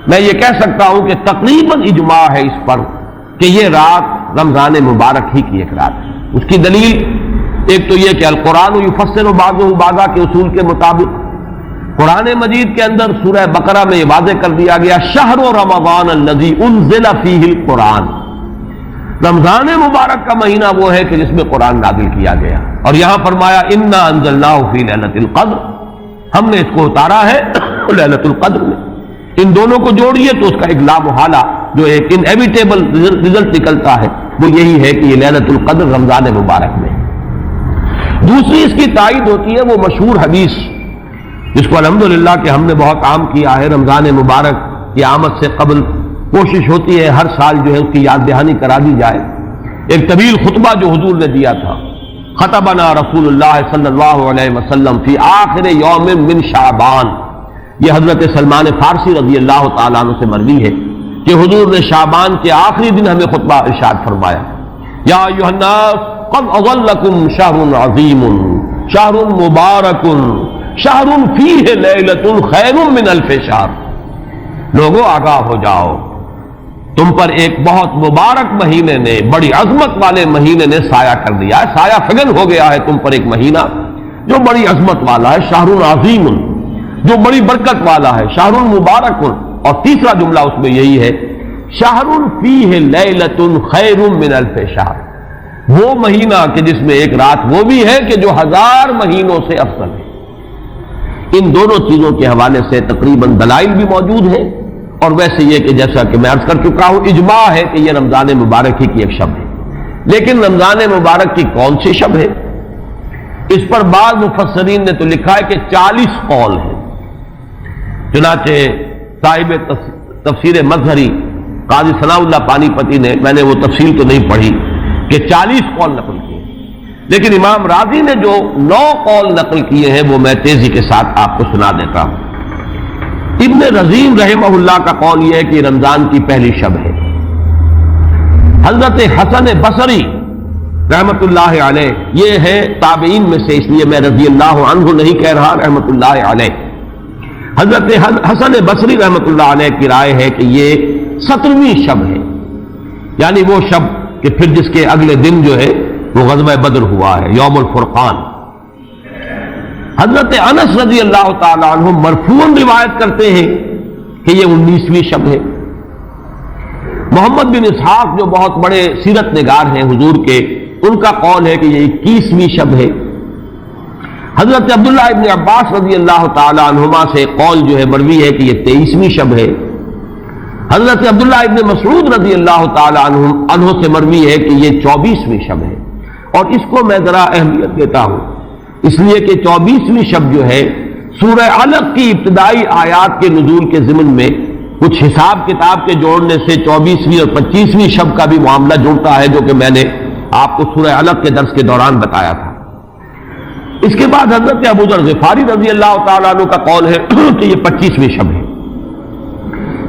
میں یہ کہہ سکتا ہوں کہ تقریباً اجماع ہے اس پر کہ یہ رات رمضان مبارک ہی کی ایک رات ہے۔ اس کی دلیل ایک تو یہ کہ القرآن یفسر بعضہ بعضا کے اصول کے مطابق قرآن مجید کے اندر سورہ بقرہ میں یہ واضح کر دیا گیا شہر رمضان الذی انزل فیہ القرآن، رمضان مبارک کا مہینہ وہ ہے کہ جس میں قرآن نازل کیا گیا، اور یہاں فرمایا انا انزلناہ فی لیلۃ القدر، ہم نے اس کو اتارا ہے لیلۃ القدر میں۔ ان دونوں کو جوڑیے تو اس کا ایک لا محالہ جو ایک انیویٹیبل رزلٹ نکلتا ہے وہ یہی ہے کہ یہ لیلۃ القدر رمضان مبارک میں۔ دوسری اس کی تائید ہوتی ہے وہ مشہور حدیث جس کو الحمدللہ کہ ہم نے بہت عام کیا ہے، رمضان مبارک کی آمد سے قبل کوشش ہوتی ہے ہر سال جو ہے اس کی یاد دہانی کرا دی جائے۔ ایک طویل خطبہ جو حضور نے دیا تھا، خطبنا رسول اللہ صلی اللہ علیہ وسلم فی آخر یوم من شعبان، یہ حضرت سلمان فارسی رضی اللہ تعالیٰ عنہ سے مروی ہے کہ حضور نے شعبان کے آخری دن ہمیں خطبہ ارشاد فرمایا، یا ایھا الناس قد اظلکم شہر عظیم شہر مبارک شہر فیہ لیلۃ خیر من الف شہر، لوگوں آگاہ ہو جاؤ، تم پر ایک بہت مبارک مہینے نے، بڑی عظمت والے مہینے نے سایہ کر دیا ہے، سایہ فگن ہو گیا ہے تم پر ایک مہینہ جو بڑی عظمت والا ہے، شہر عظیم جو بڑی برکت والا ہے، شہر مبارک، اور تیسرا جملہ اس میں یہی ہے شہر فیہ لیلۃ خیر من الف شہر، وہ مہینہ کہ جس میں ایک رات وہ بھی ہے کہ جو 1000 مہینوں سے افضل ہے۔ ان دونوں چیزوں کے حوالے سے تقریباً دلائل بھی موجود ہیں، اور ویسے یہ کہ جیسا کہ میں عرض کر چکا ہوں اجماع ہے کہ یہ رمضان مبارک ہی کی ایک شب ہے۔ لیکن رمضان مبارک کی کون سی شب ہے، اس پر بعض مفسرین نے تو لکھا ہے کہ 40 قول ہیں۔ چنانچہ صاحب تفسیر مظہری قاضی ثناء اللہ پانی پتی نے، میں نے وہ تفصیل تو نہیں پڑھی، کہ 40 قول نقل کیے، لیکن امام راضی نے جو 9 قول نقل کیے ہیں وہ میں تیزی کے ساتھ آپ کو سنا دیتا ہوں۔ ابن رزین رحمہ اللہ کا قول یہ ہے کہ رمضان کی پہلی شب ہے۔ حضرت حسن بصری رحمت اللہ علیہ، یہ ہے تابعین میں سے، اس لیے میں رضی اللہ عنہ نہیں کہہ رہا، رحمت اللہ علیہ، حضرت حسن بصری رحمت اللہ علیہ کی رائے ہے کہ یہ 17ویں شب ہے، یعنی وہ شب کہ پھر جس کے اگلے دن جو ہے وہ غزوہ بدر ہوا ہے، یوم الفرقان۔ حضرت انس رضی اللہ تعالی عنہ مرفوعاً روایت کرتے ہیں کہ یہ 19ویں شب ہے۔ محمد بن اسحاق جو بہت بڑے سیرت نگار ہیں حضور کے، ان کا قول ہے کہ یہ 21ویں شب ہے۔ حضرت عبداللہ ابن عباس رضی اللہ تعالی عنہما سے قول جو ہے مروی ہے کہ یہ 23ویں شب ہے۔ حضرت عبداللہ ابن مسعود رضی اللہ تعالی عنہ سے مروی ہے کہ یہ 24ویں شب ہے۔ اور اس کو میں ذرا اہمیت دیتا ہوں اس لیے کہ 24ویں شب جو ہے سورہ علق کی ابتدائی آیات کے نزول کے ضمن میں کچھ حساب کتاب کے جوڑنے سے 24ویں اور 25ویں شب کا بھی معاملہ جڑتا ہے، جو کہ میں نے آپ کو سورہ علق کے درس کے دوران بتایا تھا۔ اس کے بعد حضرت ابو ذر غفاری رضی اللہ تعالیٰ عنہ کا قول ہے کہ یہ 25ویں شب ہے۔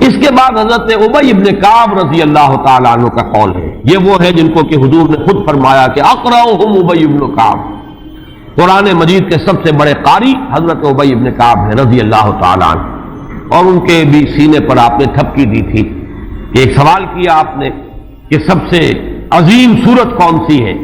اس کے بعد حضرت ابی ابن کعب رضی اللہ تعالیٰ عنہ کا قول ہے، یہ وہ ہے جن کو کہ حضور نے خود فرمایا کہ اقرأہم ابی ابن کعب، قرآن مجید کے سب سے بڑے قاری حضرت ابی ابن کعب ہے رضی اللہ تعالیٰ عنہ۔ اور ان کے بھی سینے پر آپ نے تھپکی دی تھی کہ ایک سوال کیا آپ نے کہ سب سے عظیم سورت کون سی ہے،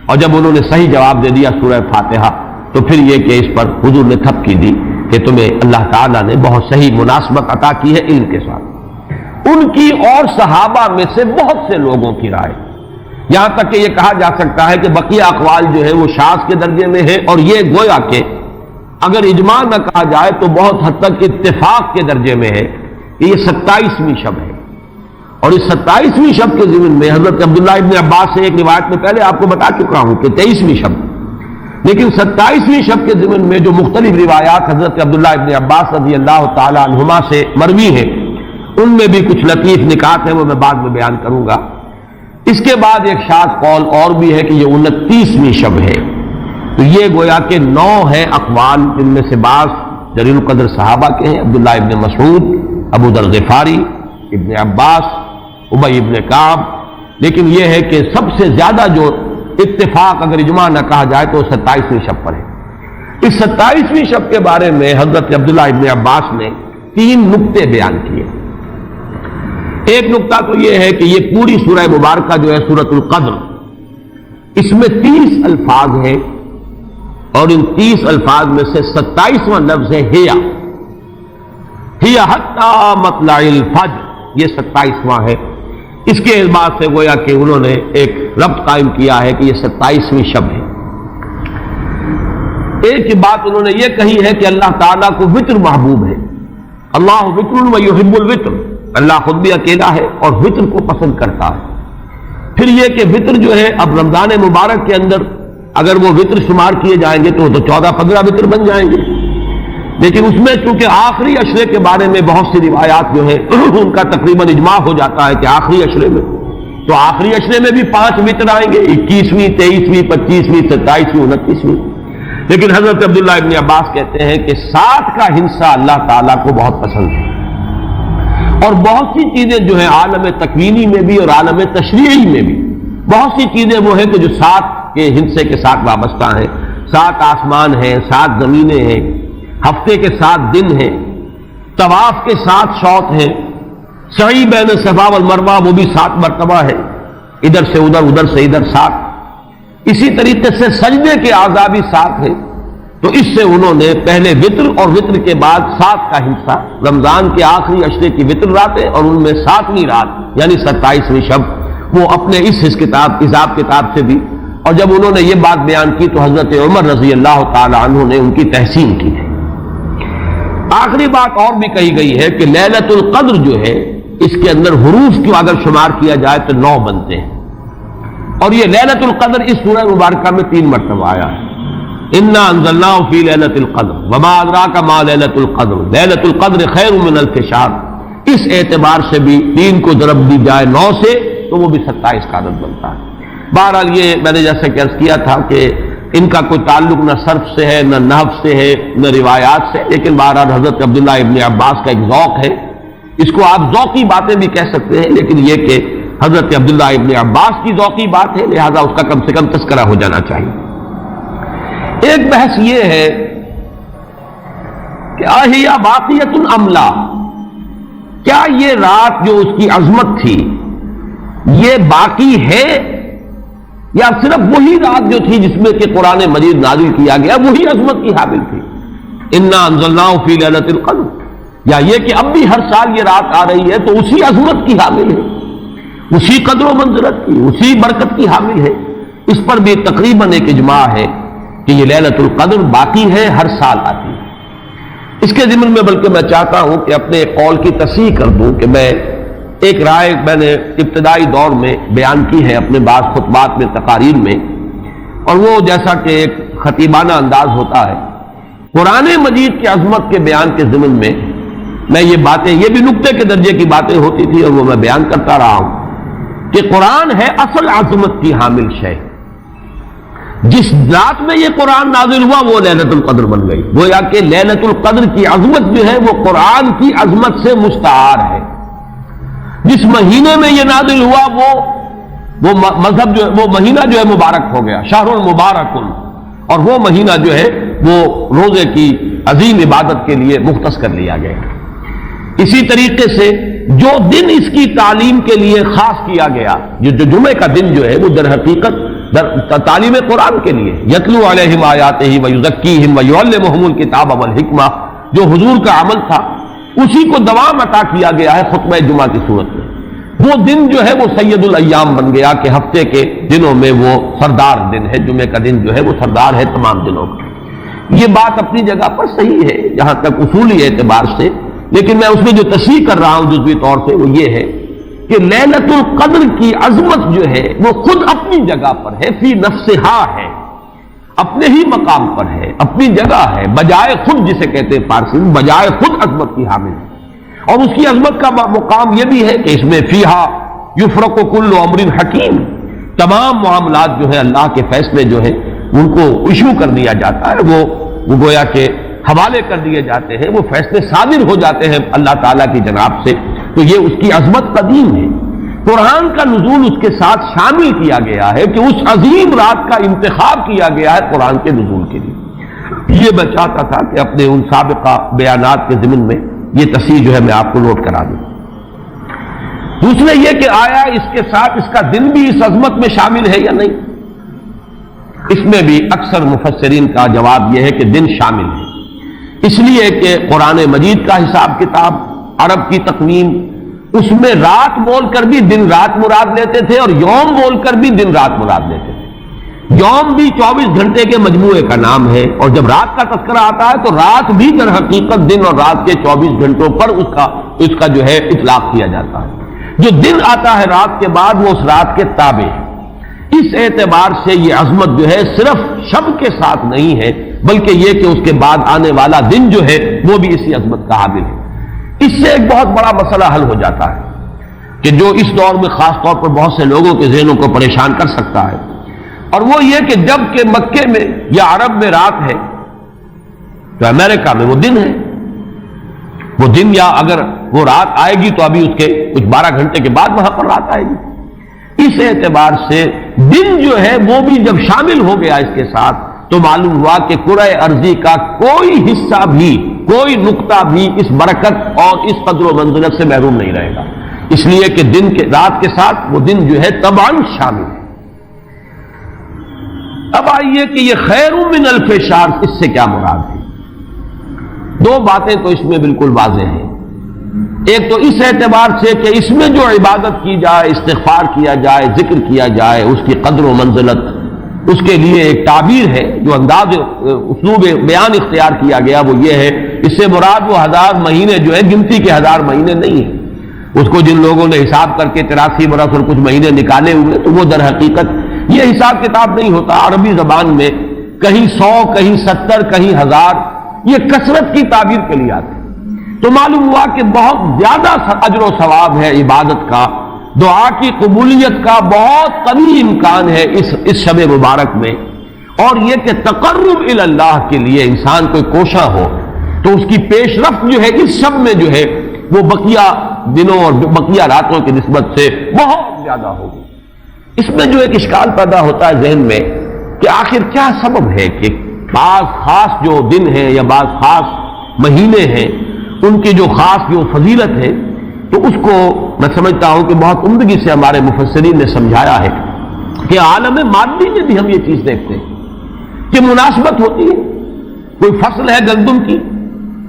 اور جب انہوں نے صحیح جواب دے دیا سورہ فاتحہ، تو پھر یہ کہ اس پر حضور نے تھپکی دی کہ تمہیں اللہ تعالیٰ نے بہت صحیح مناسبت عطا کی ہے علم کے ساتھ۔ ان کی اور صحابہ میں سے بہت سے لوگوں کی رائے، یہاں تک کہ یہ کہا جا سکتا ہے کہ بقیہ اقوال جو ہے وہ شاذ کے درجے میں ہے، اور یہ گویا کہ اگر اجماع نہ کہا جائے تو بہت حد تک اتفاق کے درجے میں ہے کہ یہ 27ویں شب ہے۔ اور اس 27ویں شب کے ضمن میں حضرت عبداللہ ابن عباس سے ایک روایت میں پہلے آپ کو بتا چکا ہوں کہ 23ویں شب، لیکن 27ویں شب کے ضمن میں جو مختلف روایات حضرت عبداللہ ابن عباس رضی اللہ تعالی عنہما سے مروی ہیں، ان میں بھی کچھ لطیف نکات ہیں، وہ میں بعد میں بیان کروں گا۔ اس کے بعد ایک شاذ قول اور بھی ہے کہ یہ 29ویں شب ہے۔ تو یہ گویا کہ 9 ہیں اقوال، جن میں سے بعض جلیل القدر صحابہ کے ہیں، عبداللہ ابن مسعود، ابو ذر غفاری، ابن عباس، ابی ابن کعب، لیکن یہ ہے کہ سب سے زیادہ جو اتفاق اگر اجماع نہ کہا جائے تو 27ویں شب پر ہے۔ اس 27ویں شب کے بارے میں حضرت عبداللہ ابن عباس نے 3 نقطے بیان کیے۔ ایک نقطہ تو یہ ہے کہ یہ پوری سورہ مبارکہ جو ہے سورۃ القدر، اس میں 30 الفاظ ہیں، اور ان 30 الفاظ میں سے 27واں لفظ ہے ہیا حتی مطلع الفجر، یہ 27واں ہے۔ اس کے اعتبار سے گویا کہ انہوں نے ایک ربط قائم کیا ہے کہ یہ 27ویں شب ہے۔ ایک بات انہوں نے یہ کہی ہے کہ اللہ تعالیٰ کو وطر محبوب ہے، اللہ وطر و یحب الوطر، اللہ خود بھی اکیلا ہے اور وطر کو پسند کرتا ہے۔ پھر یہ کہ وطر جو ہے اب رمضان مبارک کے اندر اگر وہ وطر شمار کیے جائیں گے تو 14-15 وطر بن جائیں گے، لیکن اس میں چونکہ آخری عشرے کے بارے میں بہت سی روایات جو ہے ان کا تقریباً اجماع ہو جاتا ہے کہ آخری عشرے میں، تو آخری عشرے میں بھی 5 وطر آئیں گے، 21ویں، 23ویں، 25ویں، 27ویں، 29ویں۔ لیکن حضرت عبداللہ ابن عباس کہتے ہیں کہ 7 کا ہندسہ اللہ تعالیٰ کو بہت پسند ہے، اور بہت سی چیزیں جو ہیں عالم تکوینی میں بھی اور عالم تشریعی میں بھی بہت سی چیزیں وہ ہیں کہ جو 7 کے ہندسے کے ساتھ وابستہ ہیں۔ 7 آسمان ہیں، 7 زمینیں ہیں، ہفتے کے 7 دن ہیں، طواف کے 7 شوط ہیں، سعی بین صفا والمروہ وہ بھی 7 مرتبہ ہے، ادھر سے ادھر، ادھر سے ادھر 7۔ اسی طریقے سے سجدے کے اعضاء بھی 7 ہیں، تو اس سے انہوں نے پہلے وطر اور وطر کے بعد 7 کا حصہ، رمضان کے آخری عشرے کی وطر راتیں اور ان میں 7ویں رات یعنی 27ویں شب، وہ اپنے اس حساب کتاب سے بھی۔ اور جب انہوں نے یہ بات بیان کی تو حضرت عمر رضی اللہ تعالی عنہ نے ان کی تحسین کی ہے۔ آخری بات اور بھی کہی گئی ہے کہ لیلۃ القدر جو ہے اس کے اندر حروف کو اگر شمار کیا جائے تو 9 بنتے ہیں، اور یہ لیلۃ القدر اس سورہ مبارکہ میں 3 مرتبہ آیا ہے۔ انا انزلناہ فی لیلۃ القدر وما ادراک ما لیلۃ القدر لیلۃ القدر خیر من الف شہر۔ اس اعتبار سے بھی 3 کو ضرب دی جائے 9 سے تو وہ بھی 27 کا عدد بنتا ہے۔ بہرحال یہ میں نے جیسا کہ عرض کیا تھا کہ ان کا کوئی تعلق نہ صرف سے ہے، نہ نحو سے ہے، نہ روایات سے، لیکن بہرحال حضرت عبداللہ ابن عباس کا ایک ذوق ہے، اس کو آپ ذوقی باتیں بھی کہہ سکتے ہیں، لیکن یہ کہ حضرت عبداللہ ابن عباس کی ذوقی بات ہے، لہذا اس کا کم سے کم تذکرہ ہو جانا چاہیے۔ ایک بحث یہ ہے کہ اہی باقیۃ ام لا، کیا یہ رات جو اس کی عظمت تھی یہ باقی ہے، یا صرف وہی رات جو تھی جس میں کہ قرآن مجید نازل کیا گیا وہی عظمت کی حامل تھی؟ انا انزلناہ فی لیلۃ القدر، یا یہ کہ اب بھی ہر سال یہ رات آ رہی ہے تو اسی عظمت کی حامل ہے، اسی قدر و منزلت کی، اسی برکت کی حامل ہے؟ اس پر بھی تقریباً ایک اجماع ہے کہ یہ لیلۃ القدر باقی ہے، ہر سال آتی ہے۔ اس کے ضمن میں بلکہ میں چاہتا ہوں کہ اپنے قول کی تصحیح کر دوں کہ میں ایک رائے میں نے ابتدائی دور میں بیان کی ہے اپنے بعض خطبات میں، تقاریر میں، اور وہ جیسا کہ ایک خطیبانہ انداز ہوتا ہے، قرآن مجید کی عظمت کے بیان کے ضمن میں یہ باتیں، یہ بھی نقطے کے درجے کی باتیں ہوتی تھی اور وہ میں بیان کرتا رہا ہوں کہ قرآن ہے اصل عظمت کی حامل شے۔ جس رات میں یہ قرآن نازل ہوا وہ لیلۃ القدر بن گئی، گویا کہ لیلۃ القدر کی عظمت جو ہے وہ قرآن کی عظمت سے مستعار ہے۔ جس مہینے میں یہ نازل ہوا وہ مذہب جو ہے، وہ مہینہ جو ہے مبارک ہو گیا، شہر المبارک، اور وہ مہینہ جو ہے وہ روزے کی عظیم عبادت کے لیے مختص کر لیا گیا۔ اسی طریقے سے جو دن اس کی تعلیم کے لیے خاص کیا گیا، جو جمعے کا دن جو ہے وہ در حقیقت تعلیم قرآن کے لیے، یتلو علیہم آیاتہ ویزکیہم ویعلمہم الکتاب والحکمہ، جو حضور کا عمل تھا اسی کو دوام عطا کیا گیا ہے خطبہ جمعہ کی صورت میں۔ وہ دن جو ہے وہ سید الایام بن گیا کہ ہفتے کے دنوں میں وہ سردار دن ہے، جمعے کا دن جو ہے وہ سردار ہے تمام دنوں کا۔ یہ بات اپنی جگہ پر صحیح ہے جہاں تک اصولی اعتبار سے، لیکن میں اس میں جو تصحیح کر رہا ہوں جزوی طور سے وہ یہ ہے کہ لیلۃ القدر کی عظمت جو ہے وہ خود اپنی جگہ پر ہے، فی نفسہا ہے، اپنے ہی مقام پر ہے، اپنی جگہ ہے، بجائے خود، جسے کہتے ہیں فارسی میں بجائے خود عظمت کی حامل ہے۔ اور اس کی عظمت کا مقام یہ بھی ہے کہ اس میں فیہا یفرق کل امر حکیم، تمام معاملات جو ہے اللہ کے فیصلے جو ہیں ان کو ایشو کر دیا جاتا ہے، وہ گویا کہ حوالے کر دیے جاتے ہیں، وہ فیصلے صادر ہو جاتے ہیں اللہ تعالیٰ کی جناب سے۔ تو یہ اس کی عظمت قدیم ہے۔ قرآن کا نزول اس کے ساتھ شامل کیا گیا ہے کہ اس عظیم رات کا انتخاب کیا گیا ہے قرآن کے نزول کے لیے۔ یہ میں چاہتا تھا کہ اپنے ان سابقہ بیانات کے ضمن میں یہ تصحیح جو ہے میں آپ کو نوٹ کرا دوں۔ دوسرے یہ کہ آیا اس کے ساتھ اس کا دن بھی اس عظمت میں شامل ہے یا نہیں؟ اس میں بھی اکثر مفسرین کا جواب یہ ہے کہ دن شامل ہے، اس لیے کہ قرآن مجید کا حساب کتاب، عرب کی تقویم، اس میں رات بول کر بھی دن رات مراد لیتے تھے اور یوم بول کر بھی دن رات مراد لیتے تھے۔ یوم بھی 24 گھنٹے کے مجموعے کا نام ہے، اور جب رات کا تذکرہ آتا ہے تو رات بھی در حقیقت دن اور رات کے 24 گھنٹوں پر اس کا جو ہے اطلاق کیا جاتا ہے۔ جو دن آتا ہے رات کے بعد وہ اس رات کے تابع ہے۔ اس اعتبار سے یہ عظمت جو ہے صرف شب کے ساتھ نہیں ہے، بلکہ یہ کہ اس کے بعد آنے والا دن جو ہے وہ بھی اسی عظمت کا حامل ہے۔ اس سے ایک بہت بڑا مسئلہ حل ہو جاتا ہے کہ جو اس دور میں خاص طور پر بہت سے لوگوں کے ذہنوں کو پریشان کر سکتا ہے، اور وہ یہ کہ جب کہ مکے میں یا عرب میں رات ہے تو امریکہ میں وہ دن ہے۔ وہ دن یا اگر وہ رات آئے گی تو ابھی اس کے کچھ 12 گھنٹے کے بعد وہاں پر رات آئے گی۔ اس اعتبار سے دن جو ہے وہ بھی جب شامل ہو گیا اس کے ساتھ تو معلوم ہوا کہ کرۂ ارضی کا کوئی حصہ بھی، کوئی نقطہ بھی اس برکت اور اس قدر و منزلت سے محروم نہیں رہے گا، اس لیے کہ دن کے رات کے ساتھ وہ دن جو ہے طبعاً شامل ہے۔ اب آئیے کہ یہ خیر من الف شہر، اس سے کیا مراد ہے؟ دو باتیں تو اس میں بالکل واضح ہیں۔ ایک تو اس اعتبار سے کہ اس میں جو عبادت کی جائے، استغفار کیا جائے، ذکر کیا جائے، اس کی قدر و منزلت، اس کے لیے ایک تعبیر ہے، جو انداز اسلوب بیان اختیار کیا گیا وہ یہ ہے، اس سے مراد وہ 1000 مہینے جو ہے گنتی کے 1000 مہینے نہیں ہیں۔ اس کو جن لوگوں نے حساب کر کے 83 برس اور کچھ مہینے نکالے ہوئے تو وہ در حقیقت یہ حساب کتاب نہیں ہوتا۔ عربی زبان میں کہیں 100، کہیں 70، کہیں 1000 یہ کثرت کی تعبیر کے لیے آتے ہیں۔ تو معلوم ہوا کہ بہت زیادہ اجر و ثواب ہے عبادت کا، دعا کی قبولیت کا بہت قوی امکان ہے اس شب مبارک میں، اور یہ کہ تقرب الی اللہ کے لیے انسان کوئی کوشاں ہو تو اس کی پیش رفت جو ہے اس شب میں جو ہے وہ بقیہ دنوں اور بقیہ راتوں کی نسبت سے بہت زیادہ ہوگی۔ اس میں جو ایک اشکال پیدا ہوتا ہے ذہن میں کہ آخر کیا سبب ہے کہ بعض خاص جو دن ہیں یا بعض خاص مہینے ہیں ان کی جو خاص جو فضیلت ہے، تو اس کو میں سمجھتا ہوں کہ بہت عمدگی سے ہمارے مفسرین نے سمجھایا ہے کہ عالم مادی میں بھی ہم یہ چیز دیکھتے ہیں کہ مناسبت ہوتی ہے۔ کوئی فصل ہے گندم کی،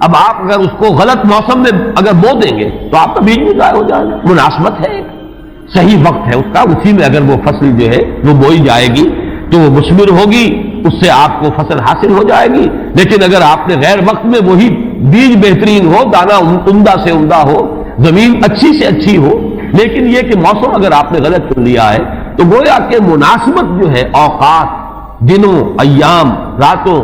اب آپ اگر اس کو غلط موسم میں اگر بو دیں گے تو آپ کا بیج بھی ضائع ہو جائے گا۔ مناسبت ہے، صحیح وقت ہے اس کا، اسی میں اگر وہ فصل جو ہے وہ بوئی جائے گی تو وہ مثمر ہوگی، اس سے آپ کو فصل حاصل ہو جائے گی. لیکن اگر آپ نے غیر وقت میں وہی بیج بہترین ہو، دانا عمدہ سے عمدہ ہو، زمین اچھی سے اچھی ہو، لیکن یہ کہ موسم اگر آپ نے غلط چن لیا ہے، تو گویا کہ مناسبت جو ہے اوقات، دنوں، ایام، راتوں،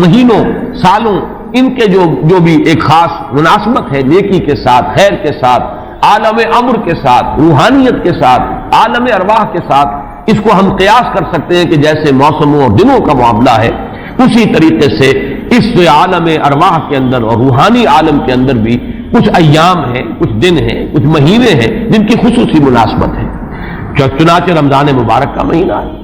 مہینوں، سالوں، ان کے جو بھی ایک خاص مناسبت ہے نیکی کے ساتھ، خیر کے ساتھ، عالم امر کے ساتھ، روحانیت کے ساتھ، عالم ارواح کے ساتھ، اس کو ہم قیاس کر سکتے ہیں کہ جیسے موسموں اور دنوں کا معاملہ ہے، اسی طریقے سے اس عالم ارواح کے اندر اور روحانی عالم کے اندر بھی کچھ ایام ہیں، کچھ دن ہیں، کچھ مہینے ہیں جن کی خصوصی مناسبت ہے. چنانچہ رمضان مبارک کا مہینہ ہے،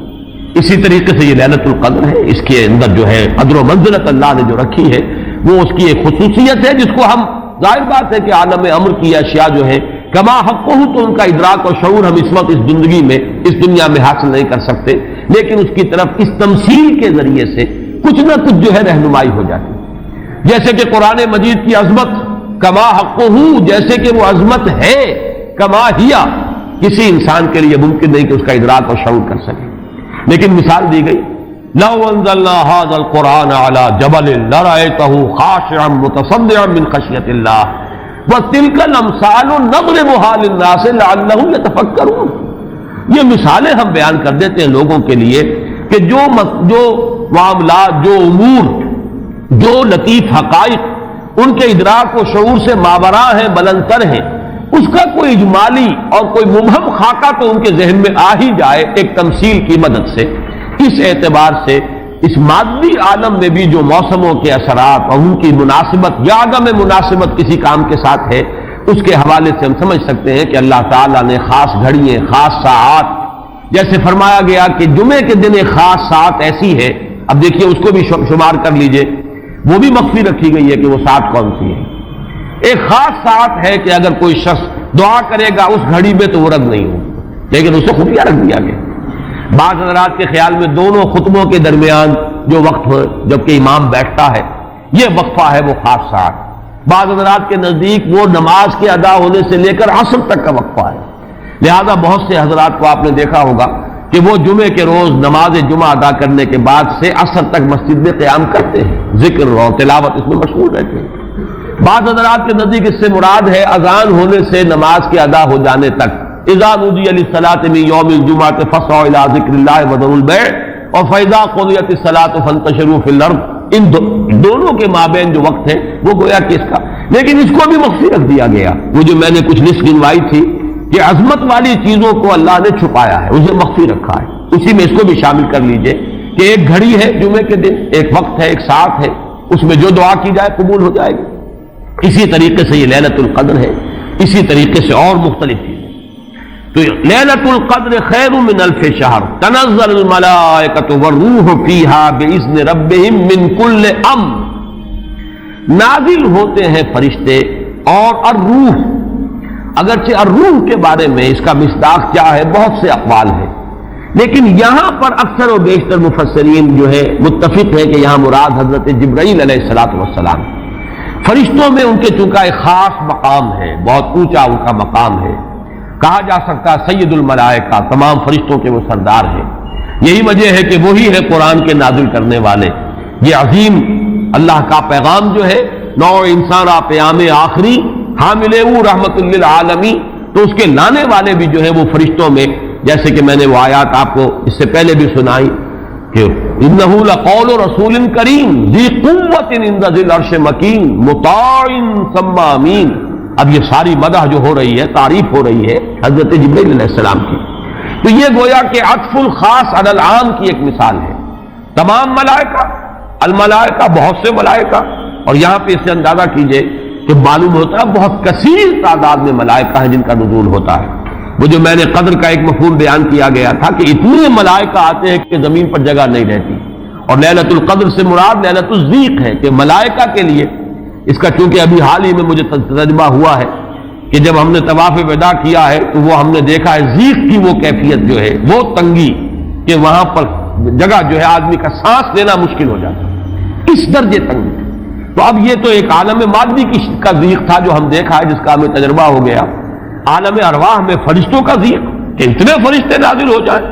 اسی طریقے سے یہ لیلۃ القدر ہے، اس کے اندر جو ہے قدر و منزلت اللہ نے جو رکھی ہے وہ اس کی ایک خصوصیت ہے، جس کو ہم ظاہر بات ہے کہ عالم امر کی اشیاء جو ہے کما حق ہو، تو ان کا ادراک اور شعور ہم اس وقت اس زندگی میں، اس دنیا میں حاصل نہیں کر سکتے، لیکن اس کی طرف اس تمثیل کے ذریعے سے کچھ نہ کچھ جو ہے رہنمائی ہو جاتی ہے. جیسے کہ قرآن مجید کی عظمت کما حق ہو، جیسے کہ وہ عظمت ہے، کما ہیا، کسی انسان کے لیے ممکن نہیں کہ اس کا ادراک اور شعور کر سکے. لیکن مثال دی گئی، لو انزلنا هذا القرآن على جبل لرأيته خاشعا متصدعا من خشية الله وتلك الامثال نضربها للناس لعلهم يتفكرون. یہ مثالیں ہم بیان کر دیتے ہیں لوگوں کے لیے کہ جو معاملات، جو امور، جو لطیف حقائق ان کے ادراک و شعور سے ماوراء ہیں، بلند تر ہیں، اس کا کوئی اجمالی اور کوئی مبہم خاکہ تو ان کے ذہن میں آ ہی جائے ایک تمثیل کی مدد سے. اس اعتبار سے اس مادی عالم میں بھی جو موسموں کے اثرات اور ان کی مناسبت یا عدم مناسبت کسی کام کے ساتھ ہے، اس کے حوالے سے ہم سمجھ سکتے ہیں کہ اللہ تعالیٰ نے خاص گھڑیاں، خاص ساعات، جیسے فرمایا گیا کہ جمعے کے دن ایک خاص ساعت ایسی ہے، اب دیکھیے اس کو بھی شمار کر لیجئے، وہ بھی مخفی رکھی گئی ہے کہ وہ ساعت کون سی ہے. ایک خاص ساعت ہے کہ اگر کوئی شخص دعا کرے گا اس گھڑی میں تو وہ رد نہیں ہو، لیکن اسے خفیہ رکھ دیا گیا. بعض حضرات کے خیال میں دونوں خطبوں کے درمیان جو وقت ہو جبکہ امام بیٹھتا ہے، یہ وقفہ ہے وہ خاص ساعت. بعض حضرات کے نزدیک وہ نماز کے ادا ہونے سے لے کر عصر تک کا وقفہ ہے. لہذا بہت سے حضرات کو آپ نے دیکھا ہوگا کہ وہ جمعے کے روز نماز جمعہ ادا کرنے کے بعد سے عصر تک مسجد میں قیام کرتے ہیں، ذکر اور تلاوت اس میں مشغول رہتے ہیں. بعض حضرات کے نزدیک اس سے مراد ہے اذان ہونے سے نماز کے ادا ہو جانے تک، اذا نودی للصلاۃ من یوم الجمعۃ فاسعوا الی ذکر اللہ وذروا البیع اور فاذا قضیت الصلاۃ فانتشروا فی الارض. ان دونوں کے مابین جو وقت ہے وہ گویا کہ اس کا، لیکن اس کو بھی مخفی رکھ دیا گیا. وہ جو میں نے کچھ لسٹ گنوائی تھی کہ عظمت والی چیزوں کو اللہ نے چھپایا ہے، اسے مخفی رکھا ہے، اسی میں اس کو بھی شامل کر لیجئے کہ ایک گھڑی ہے جمعے کے دن، ایک وقت ہے، ایک ساعت ہے، اس میں جو دعا کی جائے قبول ہو جائے گی. اسی طریقے سے یہ لیلۃ القدر ہے، اسی طریقے سے اور مختلف چیزیں. تو لیلۃ القدر خیر من الف شہر تنزل الملائکۃ والروح فیہا باذن ربہم من کل امر. نازل ہوتے ہیں فرشتے اور الروح. اگرچہ الروح کے بارے میں اس کا مصداق کیا ہے بہت سے اقوال ہیں، لیکن یہاں پر اکثر و بیشتر مفسرین جو ہے متفق ہے کہ یہاں مراد حضرت جبرائیل علیہ الصلوۃ والسلام. فرشتوں میں ان کے چونکہ ایک خاص مقام ہے، بہت اونچا ان کا مقام ہے، کہا جا سکتا سید الملائکہ، تمام فرشتوں کے وہ سردار ہیں. یہی وجہ ہے کہ وہی ہے قرآن کے نازل کرنے والے. یہ عظیم اللہ کا پیغام جو ہے نوع انسان پیام آخری حامل او رحمت للعالمین، تو اس کے لانے والے بھی جو ہے وہ فرشتوں میں، جیسے کہ میں نے وہ آیات آپ کو اس سے پہلے بھی سنائی کہ انہ لقول رسول کریم ذی قوت عند ذی العرش مکین مطاع ثم امین. اب یہ ساری مدح جو ہو رہی ہے، تعریف ہو رہی ہے حضرت جبرائیل علیہ السلام کی، تو یہ گویا کہ عطف الخاص علی العام کی ایک مثال ہے. تمام ملائکہ، الملائکہ بہت سے ملائکہ، اور یہاں پہ اس سے اندازہ کیجئے کہ معلوم ہوتا ہے بہت کثیر تعداد میں ملائکہ ہیں جن کا نزول ہوتا ہے. وہ جو میں نے قدر کا ایک مفہوم بیان کیا گیا تھا کہ اتنے ملائکہ آتے ہیں کہ زمین پر جگہ نہیں رہتی، اور لیلۃ القدر سے مراد لیلۃ الضیق ہے کہ ملائکہ کے لیے. اس کا چونکہ ابھی حال ہی میں مجھے تجربہ ہوا ہے کہ جب ہم نے طواف وداع کیا ہے تو وہ ہم نے دیکھا ہے ضیق کی وہ کیفیت جو ہے، وہ تنگی کہ وہاں پر جگہ جو ہے آدمی کا سانس لینا مشکل ہو جاتا ہے، اس درجے تنگی. تو اب یہ تو ایک عالم مادی کا ضیق تھا جو ہم دیکھا ہے، جس کا ہمیں تجربہ ہو گیا. عالم ارواح میں فرشتوں کا ضیق کہ اتنے فرشتے نازل ہو جائیں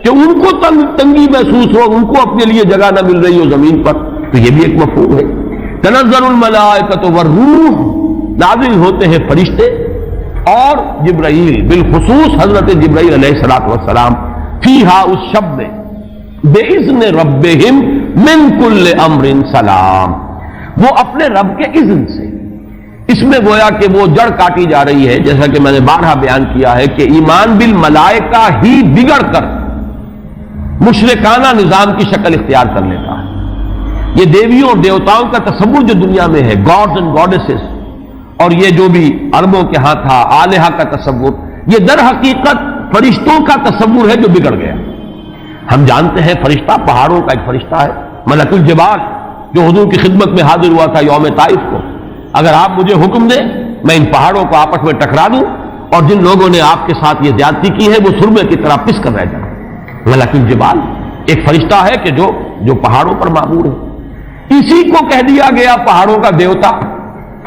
کہ ان کو تنگی محسوس ہو، ان کو اپنے لیے جگہ نہ مل رہی ہو زمین پر، تو یہ بھی ایک مفہوم ہے۔ تنزل الملائکۃ والروح، نازل ہوتے ہیں فرشتے اور جبرائیل، بالخصوص حضرت جبرائیل علیہ الصلوۃ والسلام، فیہا اس شب میں، بِإِذْنِ رَبِّهِمْ مِنْ كُلِّ أَمْرٍ سلام، وہ اپنے رب کے اذن سے۔ اس میں گویا کہ وہ جڑ کاٹی جا رہی ہے، جیسا کہ میں نے بارہا بیان کیا ہے کہ ایمان بالملائکہ ہی بگڑ کر مشرکانہ نظام کی شکل اختیار کر لیتا ہے۔ یہ دیویوں اور دیوتاؤں کا تصور جو دنیا میں ہے، گاڈز اینڈ گاڈیسز، اور یہ جو بھی عربوں کے ہاں تھا آلہہ کا تصور، یہ در حقیقت فرشتوں کا تصور ہے جو بگڑ گیا۔ ہم جانتے ہیں فرشتہ پہاڑوں کا ایک فرشتہ ہے، ملک الجبال، جو حضور کی خدمت میں حاضر ہوا تھا یوم طائف کو، اگر آپ مجھے حکم دیں میں ان پہاڑوں کو آپس میں ٹکرا دوں اور جن لوگوں نے آپ کے ساتھ یہ زیادتی کی ہے وہ سرمے کی طرح پس کر رہ جائیں۔ ملک الجبال ایک فرشتہ ہے کہ جو پہاڑوں پر معمور ہے، اسی کو کہہ دیا گیا پہاڑوں کا دیوتا۔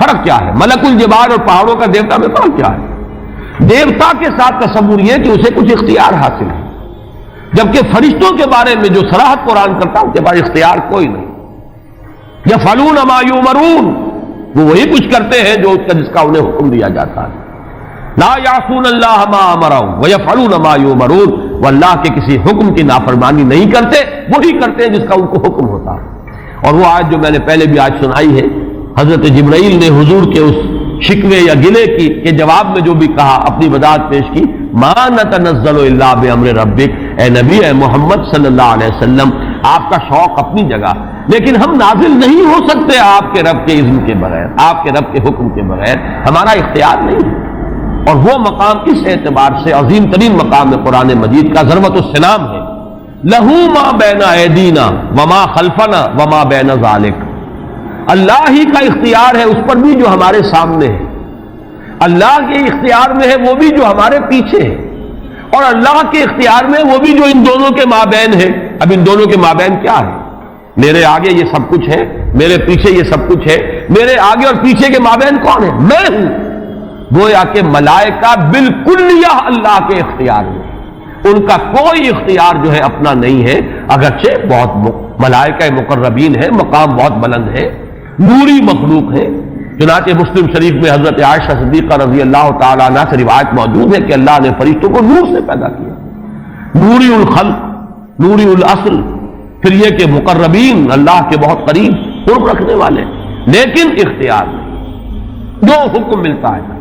فرق کیا ہے ملک الجبال اور پہاڑوں کا دیوتا میں؟ فرق کیا ہے؟ دیوتا کے ساتھ تصور یہ کہ اسے کچھ اختیار حاصل ہے، جبکہ فرشتوں کے بارے میں جو صراحت قرآن کرتا ان کے پاس اختیار کوئی نہیں۔ یفعلون ما یؤمرون، وہ وہی کچھ کرتے ہیں جس کا انہیں حکم دیا جاتا ہے۔ لا یعصون اللہ ما امرهم ویفعلون ما یؤمرون، وہ اللہ کے کسی حکم کی نافرمانی نہیں کرتے، وہی کرتے ہیں جس کا ان کو حکم ہوتا ہے۔ اور وہ آج جو میں نے پہلے بھی آج سنائی ہے، حضرت جبرائیل نے حضور کے اس شکوے یا گلے کے جواب میں جو بھی کہا، اپنی وضاحت پیش کی، ما نتنزل الا بامر ربک، اے نبی، اے محمد صلی اللہ علیہ وسلم، آپ کا شوق اپنی جگہ، لیکن ہم نازل نہیں ہو سکتے آپ کے رب کے اذن کے بغیر، آپ کے رب کے حکم کے بغیر، ہمارا اختیار نہیں ہے۔ اور وہ مقام اس اعتبار سے عظیم ترین مقام ہے قرآن مجید کا، ضربۃ السلام ہے، لہو ما بین ایدینا وما خلفنا وما بین ذالک، اللہ ہی کا اختیار ہے اس پر بھی جو ہمارے سامنے ہے، اللہ کے اختیار میں ہے وہ بھی جو ہمارے پیچھے ہے، اور اللہ کے اختیار میں وہ بھی جو ان دونوں کے مابین ہے۔ اب ان دونوں کے مابین کیا ہے؟ میرے آگے یہ سب کچھ ہے، میرے پیچھے یہ سب کچھ ہے، میرے آگے اور پیچھے کے مابین کون ہے؟ میں ہوں۔ گویا کہ ملائکہ بالکلیہ اللہ کے اختیار میں، ان کا کوئی اختیار جو ہے اپنا نہیں ہے، اگرچہ بہت ملائکہ مقربین ہے، مقام بہت بلند ہے، نوری مخلوق ہے۔ چنانچہ مسلم شریف میں حضرت عائشہ صدیقہ رضی اللہ تعالیٰ عنہ سے روایت موجود ہے کہ اللہ نے فرشتوں کو نور سے پیدا کیا، نوری الخلق، نوری الاصل، پھر یہ کہ مقربین، اللہ کے بہت قریب، قرب رکھنے والے، لیکن اختیار نہیں، جو حکم ملتا ہے۔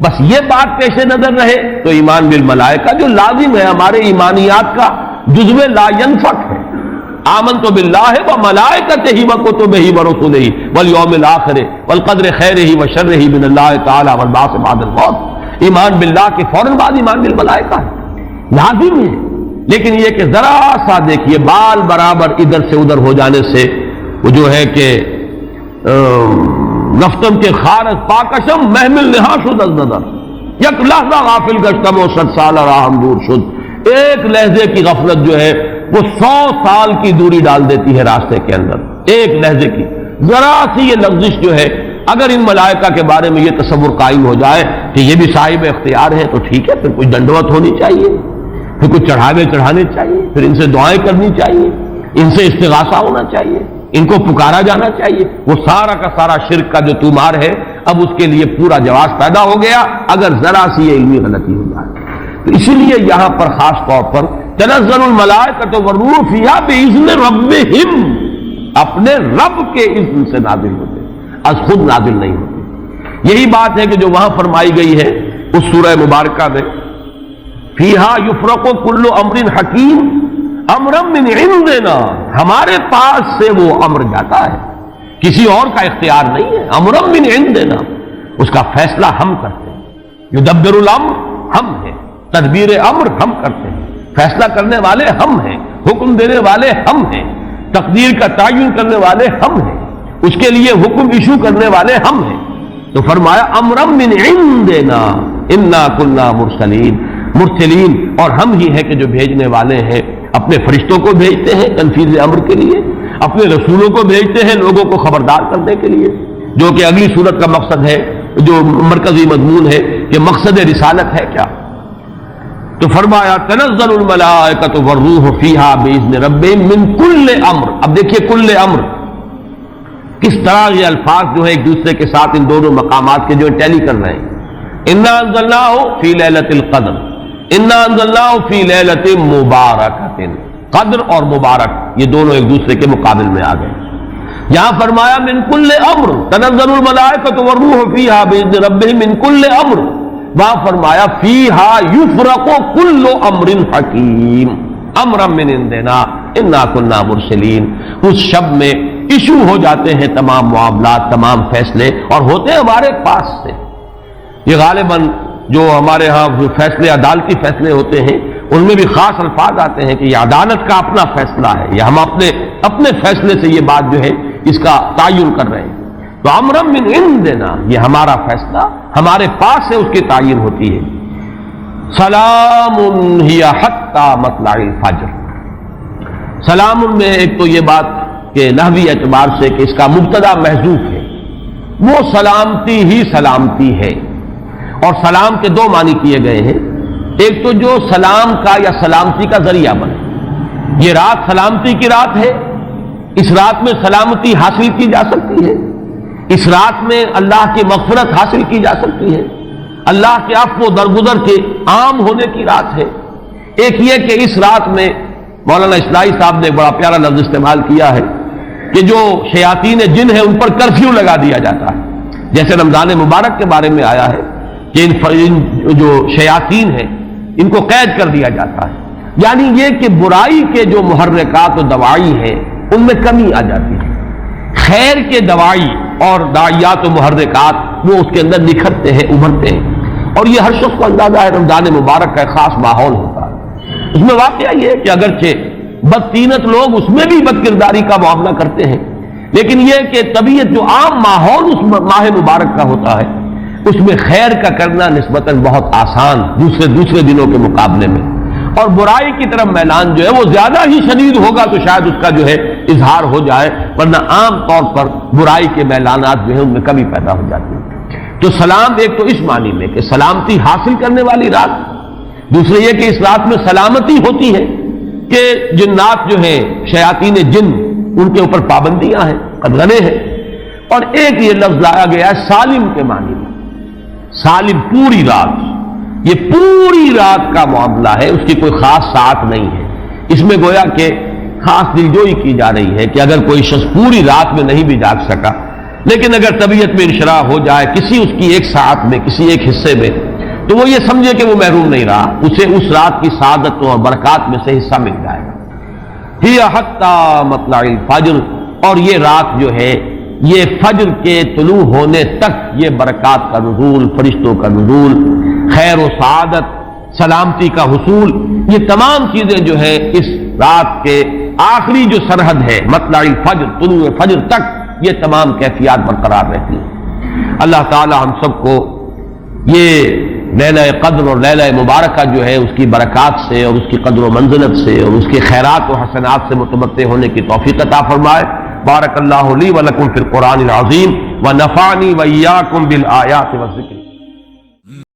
بس یہ بات پیش نظر رہے تو ایمان بالملائکہ جو لازم ہے ہمارے ایمانیات کا جزو لا ينفک ہے۔ آمنت باللہ وملائکتہ وکتبہ ورسلہ والیوم الآخر والقدر خیرہ وشرہ من اللہ تعالی والبعث بعد الموت، ایمان باللہ کے فوراً بعد ایمان بالملائکہ ہے، لازم ہے۔ لیکن یہ کہ ذرا سا دیکھیے بال برابر ادھر سے ادھر ہو جانے سے وہ جو ہے کہ گفتم کے خارج پاکشم محمل نہا شد از نظر، یک لحظہ غافل گشتم و 100 سال راہم دور شد، ایک لحظے کی غفلت جو ہے وہ 100 سال کی دوری ڈال دیتی ہے راستے کے اندر، ایک لحظے کی ذرا سی یہ لغزش جو ہے۔ اگر ان ملائکہ کے بارے میں یہ تصور قائم ہو جائے کہ یہ بھی صاحب اختیار ہے تو ٹھیک ہے، پھر کچھ دنڈوت ہونی چاہیے، پھر کچھ چڑھاوے چڑھانے چاہیے، پھر ان سے دعائیں کرنی چاہیے، ان سے استغاثہ ہونا چاہیے، ان کو پکارا جانا چاہیے۔ وہ سارا کا سارا شرک کا جو طومار ہے اب اس کے لیے پورا جواز پیدا ہو گیا اگر ذرا سی یہ علمی غلطی ہو جائے۔ تو اسی لیے یہاں پر خاص طور پر تنزل الملائکۃ والروح فیہا بإذن ربہم، اپنے رب کے اذن سے نازل ہوتے، از خود نازل نہیں ہوتے۔ یہی بات ہے کہ جو وہاں فرمائی گئی ہے اس سورہ مبارکہ میں، فیہا یفرق کل امر حکیم امرا من عندنا، ہمارے پاس سے وہ امر جاتا ہے، کسی اور کا اختیار نہیں ہے، امرا من عندنا، اس کا فیصلہ ہم کرتے ہیں، یدبر الامر ہم ہیں، تدبیر امر ہم کرتے ہیں، فیصلہ کرنے والے ہم ہیں، حکم دینے والے ہم ہیں، تقدیر کا تعین کرنے والے ہم ہیں، اس کے لیے حکم ایشو کرنے والے ہم ہیں۔ تو فرمایا امرا من عندنا انا کنا مرسلین، مرسلین، اور ہم ہی ہیں کہ جو بھیجنے والے ہیں، اپنے فرشتوں کو بھیجتے ہیں تنفیذ امر کے لیے، اپنے رسولوں کو بھیجتے ہیں لوگوں کو خبردار کرنے کے لیے، جو کہ اگلی صورت کا مقصد ہے، جو مرکزی مضمون ہے کہ مقصد رسالت ہے کیا۔ تو فرمایا تنزل الملائکۃ والروح فیہا بإذن ربہم من کل امر. اب دیکھیے کل امر کس طرح یہ الفاظ جو ہے ایک دوسرے کے ساتھ ان دونوں مقامات کے جو ٹیلی کر رہے ہیں. انا انزلناہ فی لیلۃ القدر، انا انزلناہ فی لیلۃ مبارکۃ. قدر اور مبارک یہ دونوں ایک دوسرے کے مقابل میں آ گئے. یہاں فرمایا من کل امر، تنزل الملائکۃ والروح فیہا بإذن ربہم من کل امر. وہاں فرمایا فیہا یفرق کل امر حکیم امرا من عندنا انا کنا مرسلین. اس شب میں ایشو ہو جاتے ہیں تمام معاملات، تمام فیصلے، اور ہوتے ہیں ہمارے پاس سے. یہ غالباً جو ہمارے ہاں فیصلے عدالتی فیصلے ہوتے ہیں ان میں بھی خاص الفاظ آتے ہیں کہ یہ عدالت کا اپنا فیصلہ ہے، یا ہم اپنے فیصلے سے یہ بات جو ہے اس کا تعین کر رہے ہیں. تو امرا من عندنا یہ ہمارا فیصلہ ہمارے پاس سے اس کی تعین ہوتی ہے. سلام ہی حتی مطلع الفجر. سلام میں ایک تو یہ بات کہ نحوی اعتبار سے کہ اس کا مبتدا محذوف ہے، وہ سلامتی ہی سلامتی ہے. اور سلام کے دو معنی کیے گئے ہیں. ایک تو جو سلام کا یا سلامتی کا ذریعہ بنے. یہ رات سلامتی کی رات ہے، اس رات میں سلامتی حاصل کی جا سکتی ہے، اس رات میں اللہ کی مغفرت حاصل کی جا سکتی ہے، اللہ کے عفو و درگزر کے عام ہونے کی رات ہے. ایک یہ کہ اس رات میں مولانا اصلاحی صاحب نے ایک بڑا پیارا لفظ استعمال کیا ہے کہ جو شیاطین جن ہیں ان پر کرفیو لگا دیا جاتا ہے. جیسے رمضان مبارک کے بارے میں آیا ہے کہ ان جو شیاطین ہیں ان کو قید کر دیا جاتا ہے. یعنی یہ کہ برائی کے جو محرکات و دوائی ہیں ان میں کمی آ جاتی ہے. خیر کے دوائی اور داعیات و محرکات وہ اس کے اندر نکھرتے ہیں، ابھرتے ہیں. اور یہ ہر شخص کو اندازہ ہے رمضان مبارک کا ایک خاص ماحول ہوتا ہے. اس میں واقعہ یہ ہے کہ اگرچہ بدطینت لوگ اس میں بھی بد کرداری کا معاملہ کرتے ہیں، لیکن یہ کہ طبیعت جو عام ماحول اس ماہ مبارک کا ہوتا ہے اس میں خیر کا کرنا نسبتاً بہت آسان دوسرے دنوں کے مقابلے میں. اور برائی کی طرف میلان جو ہے وہ زیادہ ہی شدید ہوگا تو شاید اس کا جو ہے اظہار ہو جائے، ورنہ عام طور پر برائی کے میلانات جو ہیں ان میں کمی پیدا ہو جاتی ہے. تو سلام ایک تو اس معنی میں کہ سلامتی حاصل کرنے والی رات، دوسرے یہ کہ اس رات میں سلامتی ہوتی ہے کہ جنات جو ہیں شیاطین جن ان کے اوپر پابندیاں ہیں، قدغنے ہیں. اور ایک یہ لفظ لایا گیا ہے سالم کے معنی میں. سالم پوری رات، یہ پوری رات کا معاملہ ہے، اس کی کوئی خاص ساعت نہیں ہے. اس میں گویا کہ خاص دلجوئی کی جا رہی ہے کہ اگر کوئی شخص پوری رات میں نہیں بھی جاگ سکا لیکن اگر طبیعت میں انشراح ہو جائے کسی اس کی ایک ساعت میں، کسی ایک حصے میں، تو وہ یہ سمجھے کہ وہ محروم نہیں رہا، اسے اس رات کی سعادتوں اور برکات میں سے حصہ مل جائے گا. ہی حتی مطلع الفجر. اور یہ رات جو ہے یہ فجر کے طلوع ہونے تک یہ برکات کا نزول، فرشتوں کا نزول، خیر و سعادت، سلامتی کا حصول، یہ تمام چیزیں جو ہے اس رات کے آخری جو سرحد ہے مطلع الفجر، طلوع فجر تک یہ تمام کیفیات برقرار رہتی ہیں. اللہ تعالی ہم سب کو یہ لیلہ قدر اور لیلہ مبارکہ جو ہے اس کی برکات سے اور اس کی قدر و منزلت سے اور اس کے خیرات و حسنات سے متمتع ہونے کی توفیق عطا فرمائے. بارک اللہ لی ولکم فی القرآن العظیم ونفعنی وإیاکم بالآیات والذکر.